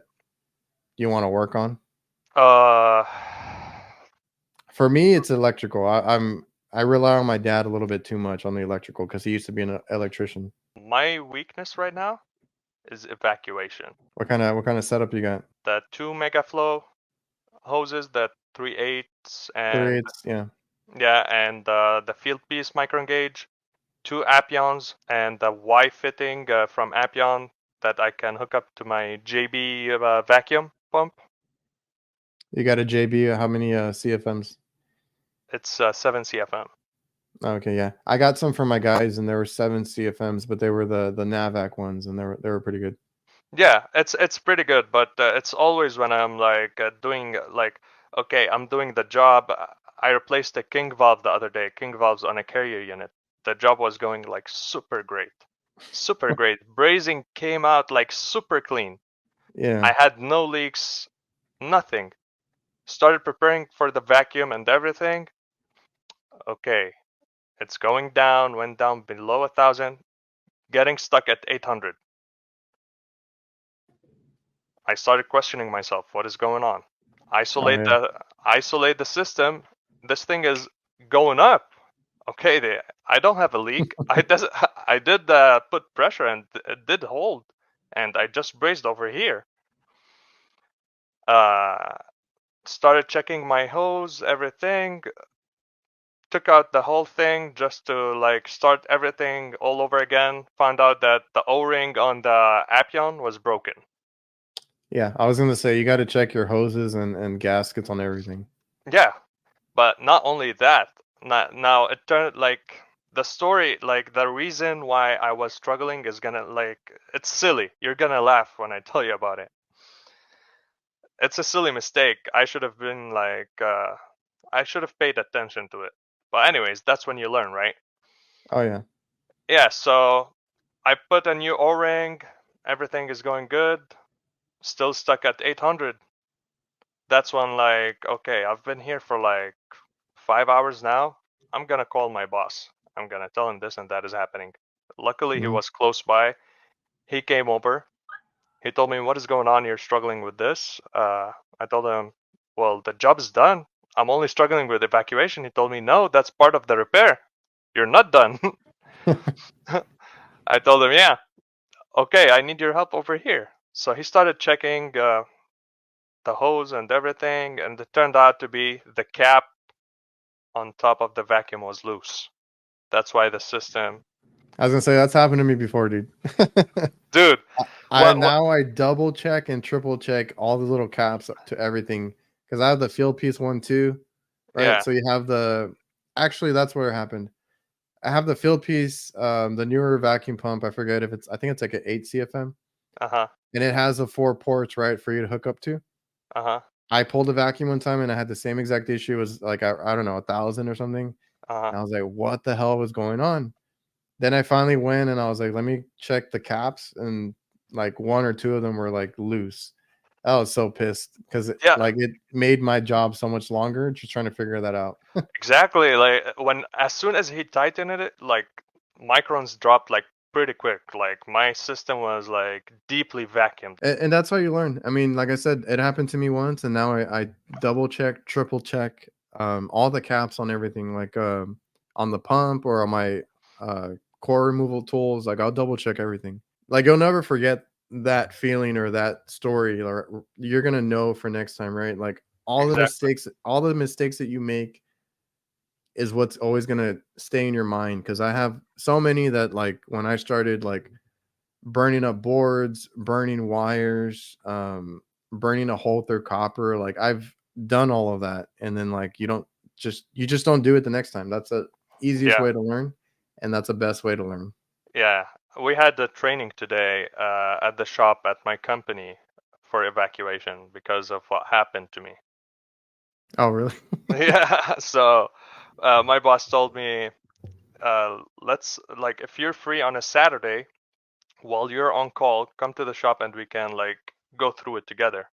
[SPEAKER 2] you want to work on?
[SPEAKER 1] Uh,
[SPEAKER 2] For me, it's electrical. I rely on my dad a little bit too much on the electrical because he used to be an electrician.
[SPEAKER 1] my weakness right now is evacuation.
[SPEAKER 2] What kind of setup you got?
[SPEAKER 1] The two megaflow hoses, the 3/8
[SPEAKER 2] Three
[SPEAKER 1] and
[SPEAKER 2] eighths, yeah.
[SPEAKER 1] yeah, and the field piece micro gauge, two Appions, and the Y fitting from Appion that I can hook up to my JB vacuum pump.
[SPEAKER 2] You got a JB. How many CFMs?
[SPEAKER 1] It's 7 CFM.
[SPEAKER 2] Okay, yeah. I got some for my guys, and there were 7 CFMs, but they were the NAVAC ones, and they were pretty good.
[SPEAKER 1] Yeah, it's pretty good, but it's always when I'm like doing like, okay, I'm doing the job. I replaced the king valve the other day. King valves on a carrier unit. The job was going like super great, super great. Brazing came out like super clean.
[SPEAKER 2] Yeah.
[SPEAKER 1] I had no leaks, nothing. Started preparing for the vacuum and everything. Okay, it's going down. Went down below 1,000. Getting stuck at 800. I started questioning myself. What is going on?
[SPEAKER 2] Oh
[SPEAKER 1] Isolate
[SPEAKER 2] yeah.
[SPEAKER 1] the isolate the system. This thing is going up. Okay, I don't have a leak. I did put pressure and it did hold, and I just brazed over here. Uh, Started checking my hose, everything. Took out the whole thing just to like start everything all over again. Found out that the O-ring on the Appion was broken.
[SPEAKER 2] Yeah. I was gonna say you got to check your hoses and gaskets on everything.
[SPEAKER 1] Yeah, but not only that, now it turned like the story, like the reason why I was struggling is gonna like, it's silly. You're gonna laugh when I tell you about it. It's a silly mistake. I should have been like, I should have paid attention to it. But anyways, that's when you learn, right?
[SPEAKER 2] Oh yeah.
[SPEAKER 1] Yeah, so I put a new O-ring. Everything is going good. Still stuck at 800. That's when like, okay, I've been here for like 5 hours now. I'm gonna call my boss. I'm gonna tell him this and that is happening. Luckily, he
[SPEAKER 2] Mhm.
[SPEAKER 1] was close by. He came over. He told me, "What is going on? You're struggling with this." I told him, "Well, the job is done. I'm only struggling with evacuation." He told me, "No, that's part of the repair. You're not done." I told him, "Yeah, okay. I need your help over here." So he started checking the hose and everything, and it turned out to be the cap on top of the vacuum was loose. That's why the system.
[SPEAKER 2] I was gonna say that's happened to me before, dude.
[SPEAKER 1] Dude, what?
[SPEAKER 2] I double check and triple check all the little caps to everything because I have the field piece one too, right?
[SPEAKER 1] Yeah.
[SPEAKER 2] So you have actually that's where it happened. I have the field piece, the newer vacuum pump. I forget if I think it's like an 8 CFM,
[SPEAKER 1] Uh-huh.
[SPEAKER 2] and it has the 4 ports, right, for you to hook up to.
[SPEAKER 1] Uh-huh.
[SPEAKER 2] I pulled a vacuum one time and I had the same exact issue. It was like I don't know, 1,000 or something.
[SPEAKER 1] Uh-huh.
[SPEAKER 2] And I was like, what the hell was going on? Then I finally went and I was like, let me check the caps, and like 1 or 2 of them were like loose. I was so pissed because
[SPEAKER 1] Yeah,
[SPEAKER 2] it made my job so much longer just trying to figure that out.
[SPEAKER 1] exactly. Like as soon as he tightened it, like microns dropped like pretty quick. Like my system was like deeply vacuumed.
[SPEAKER 2] And that's how you learn. I mean, like I said, it happened to me once, and now I double check, triple check, all the caps on everything, like on the pump or on my core removal tools. Like I'll double check everything. Like you'll never forget that feeling or that story, or you're gonna know for next time, right? Like
[SPEAKER 1] Exactly.
[SPEAKER 2] all the mistakes that you make is what's always gonna stay in your mind. Because I have so many that, like, when I started, like, burning up boards, burning wires, burning a hole through copper. Like I've done all of that, and then like you just don't do it the next time. That's the easiest
[SPEAKER 1] Yeah.
[SPEAKER 2] way to learn, and that's the best way to learn.
[SPEAKER 1] Yeah. We had the training today at the shop at my company for evacuation because of what happened to me.
[SPEAKER 2] Oh, really?
[SPEAKER 1] Yeah. So my boss told me, let's like if you're free on a Saturday while you're on call, come to the shop and we can like go through it together.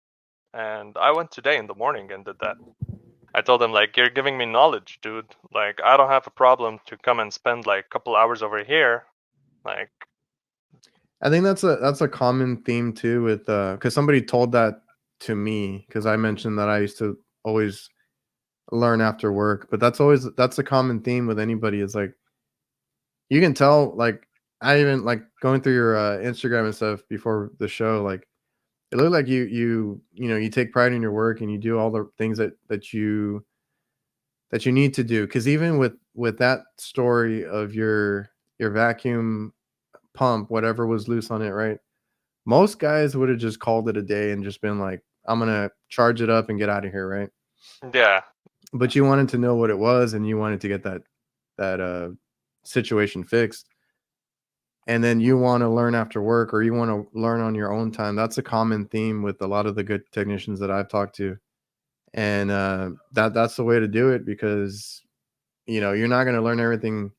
[SPEAKER 1] And I went today in the morning and did that. I told him like, you're giving me knowledge, dude. Like I don't have a problem to come and spend like a couple hours over here. Like,
[SPEAKER 2] I think that's a common theme too with because somebody told that to me because I mentioned that I used to always learn after work, but that's a common theme with anybody. Is like you can tell, like, I even like going through your Instagram and stuff before the show, like it looked like you know, you take pride in your work and you do all the things that you need to do. Because even with that story of your vacuum pump, whatever was loose on it, right? Most guys would have just called it a day and just been like, I'm gonna charge it up and get out of here, right?
[SPEAKER 1] yeah,
[SPEAKER 2] But you wanted to know what it was, and you wanted to get that situation fixed, and then you want to learn after work, or you want to learn on your own time. That's a common theme with a lot of the good technicians that I've talked to, and that's the way to do it, because you know you're not going to learn everything.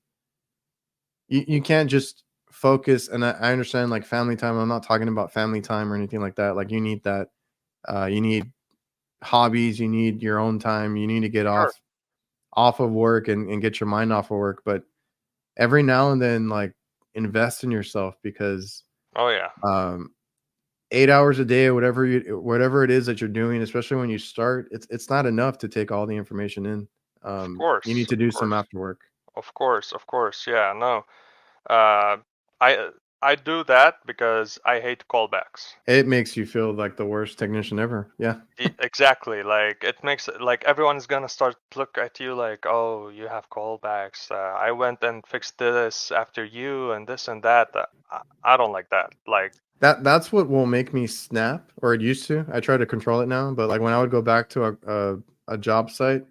[SPEAKER 2] You can't just focus. And I understand, like, family time. I'm not talking about family time or anything like that. Like, you need that. You need hobbies. You need your own time. You need to get
[SPEAKER 1] sure.
[SPEAKER 2] off of work and get your mind off of work. But every now and then, like, invest in yourself, because
[SPEAKER 1] Oh yeah,
[SPEAKER 2] um 8 hours a day, whatever it is that you're doing, especially when you start, it's not enough to take all the information in.
[SPEAKER 1] of
[SPEAKER 2] You need
[SPEAKER 1] course,
[SPEAKER 2] to
[SPEAKER 1] of
[SPEAKER 2] do some
[SPEAKER 1] course,
[SPEAKER 2] after work.
[SPEAKER 1] of course, of course. Yeah, no. Uh, I I do that because I hate callbacks.
[SPEAKER 2] It makes you feel like the worst technician ever. Yeah.
[SPEAKER 1] Exactly. Like it makes it like everyone is gonna start to look at you like, oh, you have callbacks. I went and fixed this after you and this and that. I don't like that. Like,
[SPEAKER 2] That's what will make me snap, or it used to. I try to control it now, but like when I would go back to a job site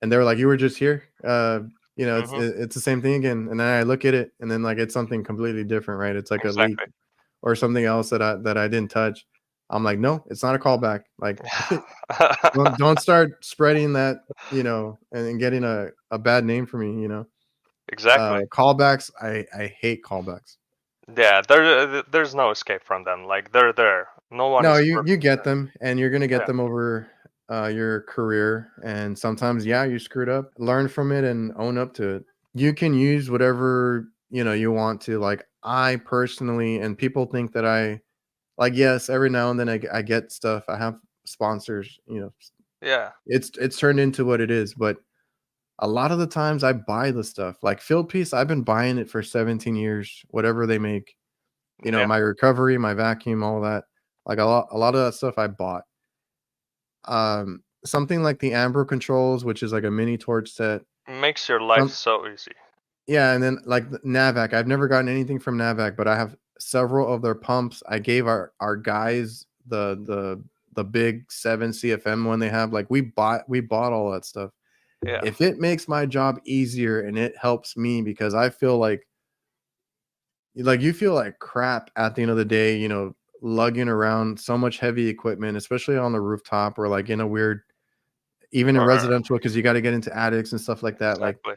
[SPEAKER 2] and they were like, "You were just here," you know,
[SPEAKER 1] mm-hmm,
[SPEAKER 2] it's the same thing again. And then I look at it, and then like it's something completely different, right? It's like a leak
[SPEAKER 1] exactly.
[SPEAKER 2] or something else that I didn't touch. I'm like, no, it's not a callback. Like, don't start spreading that, you know, and getting a bad name for me, you know.
[SPEAKER 1] Exactly.
[SPEAKER 2] Callbacks, I hate callbacks.
[SPEAKER 1] Yeah, there's no escape from them. Like they're there. No one
[SPEAKER 2] No,
[SPEAKER 1] is
[SPEAKER 2] you
[SPEAKER 1] perfect.
[SPEAKER 2] get them, and you're gonna get
[SPEAKER 1] Yeah.
[SPEAKER 2] them over your career. And sometimes, yeah, you screwed up. Learn from it and own up to it. You can use whatever, you know, you want to. Like, I personally, and people think that like, yes, every now and then I get stuff. I have sponsors. You know,
[SPEAKER 1] Yeah.
[SPEAKER 2] it's turned into what it is. But a lot of the times, I buy the stuff. Like Field Piece, I've been buying it for 17 years. Whatever they make, you know,
[SPEAKER 1] Yeah.
[SPEAKER 2] my recovery, my vacuum, all that. Like a lot of that stuff I bought. something like the Amber controls, which is like a mini torch set.
[SPEAKER 1] Makes your life so easy.
[SPEAKER 2] Yeah, and then like NAVIEN. I've never gotten anything from NAVIEN, but I have several of their pumps. I gave our guys the big 7 CFM one they have. Like we bought all that stuff.
[SPEAKER 1] Yeah.
[SPEAKER 2] If it makes my job easier and it helps me, because I feel like you feel like crap at the end of the day, lugging around so much heavy equipment, especially on the rooftop or like in a weird, even in
[SPEAKER 1] Or
[SPEAKER 2] residential, because you got to get into attics and stuff like that. Like
[SPEAKER 1] exactly.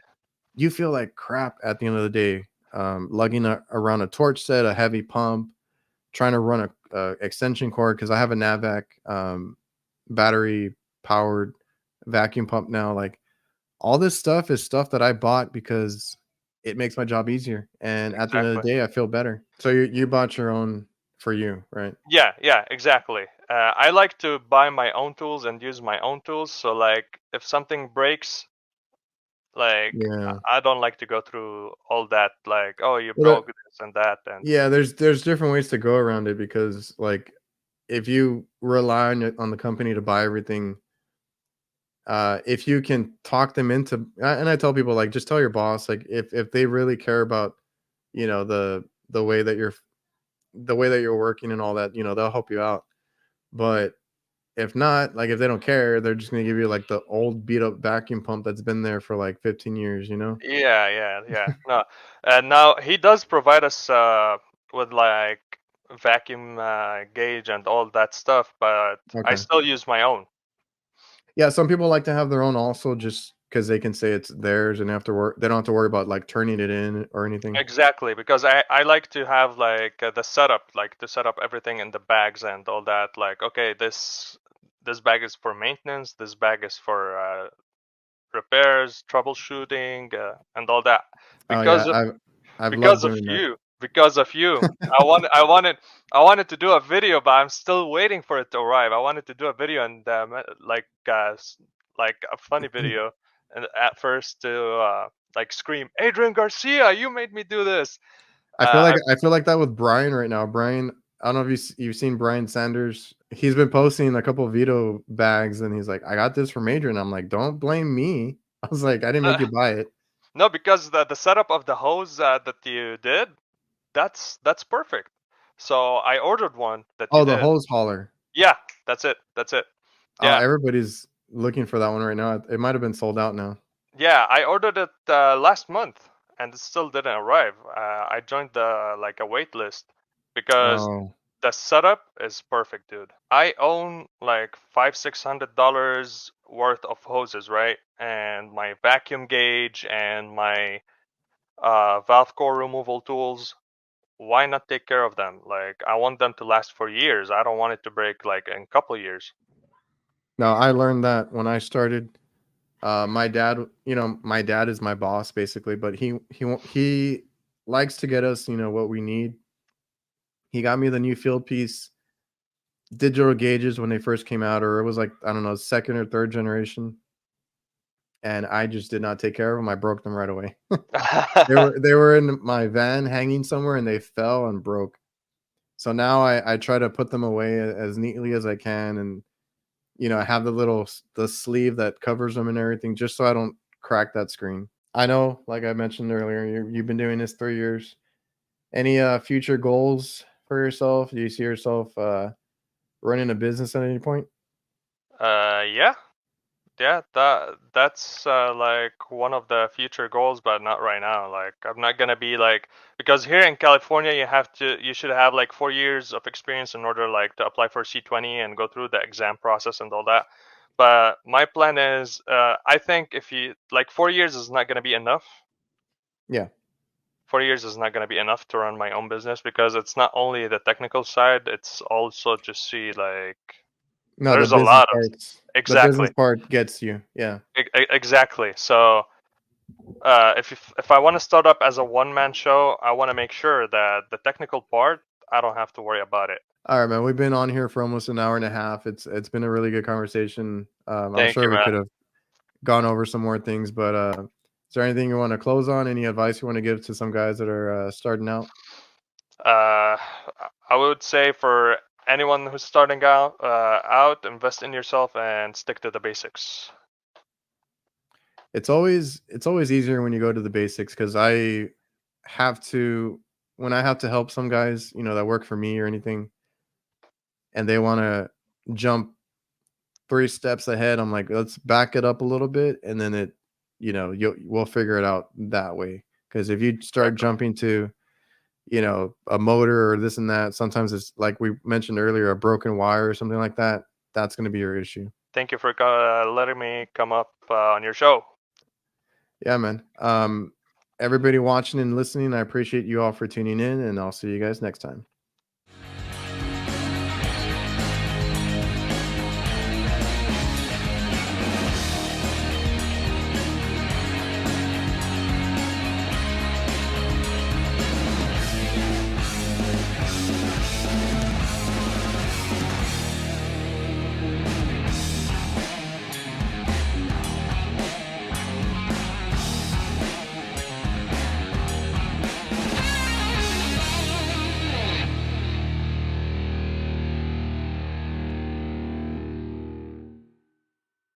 [SPEAKER 2] you feel like crap at the end of the day, lugging around a torch set, a heavy pump, trying to run a extension cord, because I have a NAVIEN battery powered vacuum pump now. Like all this stuff is stuff that I bought because it makes my job easier, and at the end of
[SPEAKER 1] Exactly.
[SPEAKER 2] the day, I feel better. So you bought your own for you, right?
[SPEAKER 1] Yeah, exactly. I like to buy my own tools and use my own tools. So like, if something breaks, like
[SPEAKER 2] Yeah.
[SPEAKER 1] I don't like to go through all that. Like, oh, you
[SPEAKER 2] Well,
[SPEAKER 1] broke this and that, and
[SPEAKER 2] yeah, there's different ways to go around it, because like if you rely on the company to buy everything, if you can talk them into, and I tell people, like, just tell your boss, like, if they really care about, the way that you're working and all that, they'll help you out. But if not, like, if they don't care, they're just gonna give you like the old beat up vacuum pump that's been there for like 15 years,
[SPEAKER 1] yeah. No, and now he does provide us with like vacuum gauge and all that stuff, but I
[SPEAKER 2] Okay.
[SPEAKER 1] still use my own.
[SPEAKER 2] Yeah, some people like to have their own also, just because they can say it's theirs and they don't have to worry about like turning it in or anything.
[SPEAKER 1] Exactly, because I like to have like the setup, like to set up everything in the bags and all that. Like, okay, this bag is for maintenance, this bag is for repairs, troubleshooting, and all that.
[SPEAKER 2] Oh
[SPEAKER 1] Because
[SPEAKER 2] yeah,
[SPEAKER 1] of
[SPEAKER 2] I've loved
[SPEAKER 1] because of
[SPEAKER 2] doing that.
[SPEAKER 1] you, because of you, I wanted to do a video, but I'm still waiting for it to arrive. I wanted to do a video and like a funny video, and at first to like scream, Adrian Garcia, you made me do this. I
[SPEAKER 2] I feel like that with Brian right now. Brian, I don't know if you've seen Brian Sanders. He's been posting a couple of Veto bags, and he's like, "I got this from Adrian." I'm like, "Don't blame me." I was like, "I didn't make you buy it."
[SPEAKER 1] no, because the setup of the hose that you did, that's perfect. So I ordered one that you
[SPEAKER 2] Oh, the
[SPEAKER 1] did.
[SPEAKER 2] hose hauler.
[SPEAKER 1] Yeah, that's it. That's it. Yeah,
[SPEAKER 2] Everybody's looking for that one right now. It might have been sold out now.
[SPEAKER 1] yeah. I ordered it last month, and it still didn't arrive. I joined the like a wait list because
[SPEAKER 2] Oh,
[SPEAKER 1] the setup is perfect, dude. I own like $500-600 worth of hoses, right? And my vacuum gauge and my valve core removal tools. Why not take care of them? Like, I want them to last for years. I don't want it to break like in a couple years.
[SPEAKER 2] no, I learned that when I started. My dad, my dad is my boss basically, but he likes to get us, what we need. He got me the new field piece digital gauges when they first came out, or it was like, I don't know, second or third generation, and I just did not take care of them. I broke them right away. They were in my van hanging somewhere, and they fell and broke. So now I try to put them away as neatly as I can, and I have the sleeve that covers them and everything, just so I don't crack that screen. I know, like I mentioned earlier, you've been doing this 3 years. Any future goals for yourself? Do you see yourself running a business at any point?
[SPEAKER 1] Yeah, yeah. That's like one of the future goals, but not right now. Like, I'm not gonna be like, because here in California, you should have like 4 years of experience in order like to apply for C20 and go through the exam process and all that. But my plan is, I think if you like 4 years is not gonna be enough.
[SPEAKER 2] Yeah.
[SPEAKER 1] 4 years is not going to be enough to run my own business, because it's not only the technical side, it's also just see like
[SPEAKER 2] No,
[SPEAKER 1] there's a lot of
[SPEAKER 2] the
[SPEAKER 1] exactly
[SPEAKER 2] business part gets you. Yeah.
[SPEAKER 1] exactly. So if I want to start up as a one man show, I want to make sure that the technical part, I don't have to worry about it.
[SPEAKER 2] All right, man. We've been on here for almost an hour and a half. It's been a really good conversation. I'm
[SPEAKER 1] Thank
[SPEAKER 2] sure
[SPEAKER 1] you,
[SPEAKER 2] we
[SPEAKER 1] man.
[SPEAKER 2] could have gone over some more things, but is there anything you want to close on? Any advice you want to give to some guys that are starting out?
[SPEAKER 1] uh I would say for anyone who's starting out, invest in yourself and stick to the basics.
[SPEAKER 2] It's always easier when you go to the basics, because when I have to help some guys, that work for me or anything, and they want to jump 3 steps ahead, I'm like, let's back it up a little bit, and then we'll figure it out that way. Because if you start jumping to, a motor or this and that, sometimes it's like we mentioned earlier, a broken wire or something like that. That's going to be your issue.
[SPEAKER 1] Thank you for letting me come up on your show.
[SPEAKER 2] Yeah, man. Everybody watching and listening, I appreciate you all for tuning in, and I'll see you guys next time.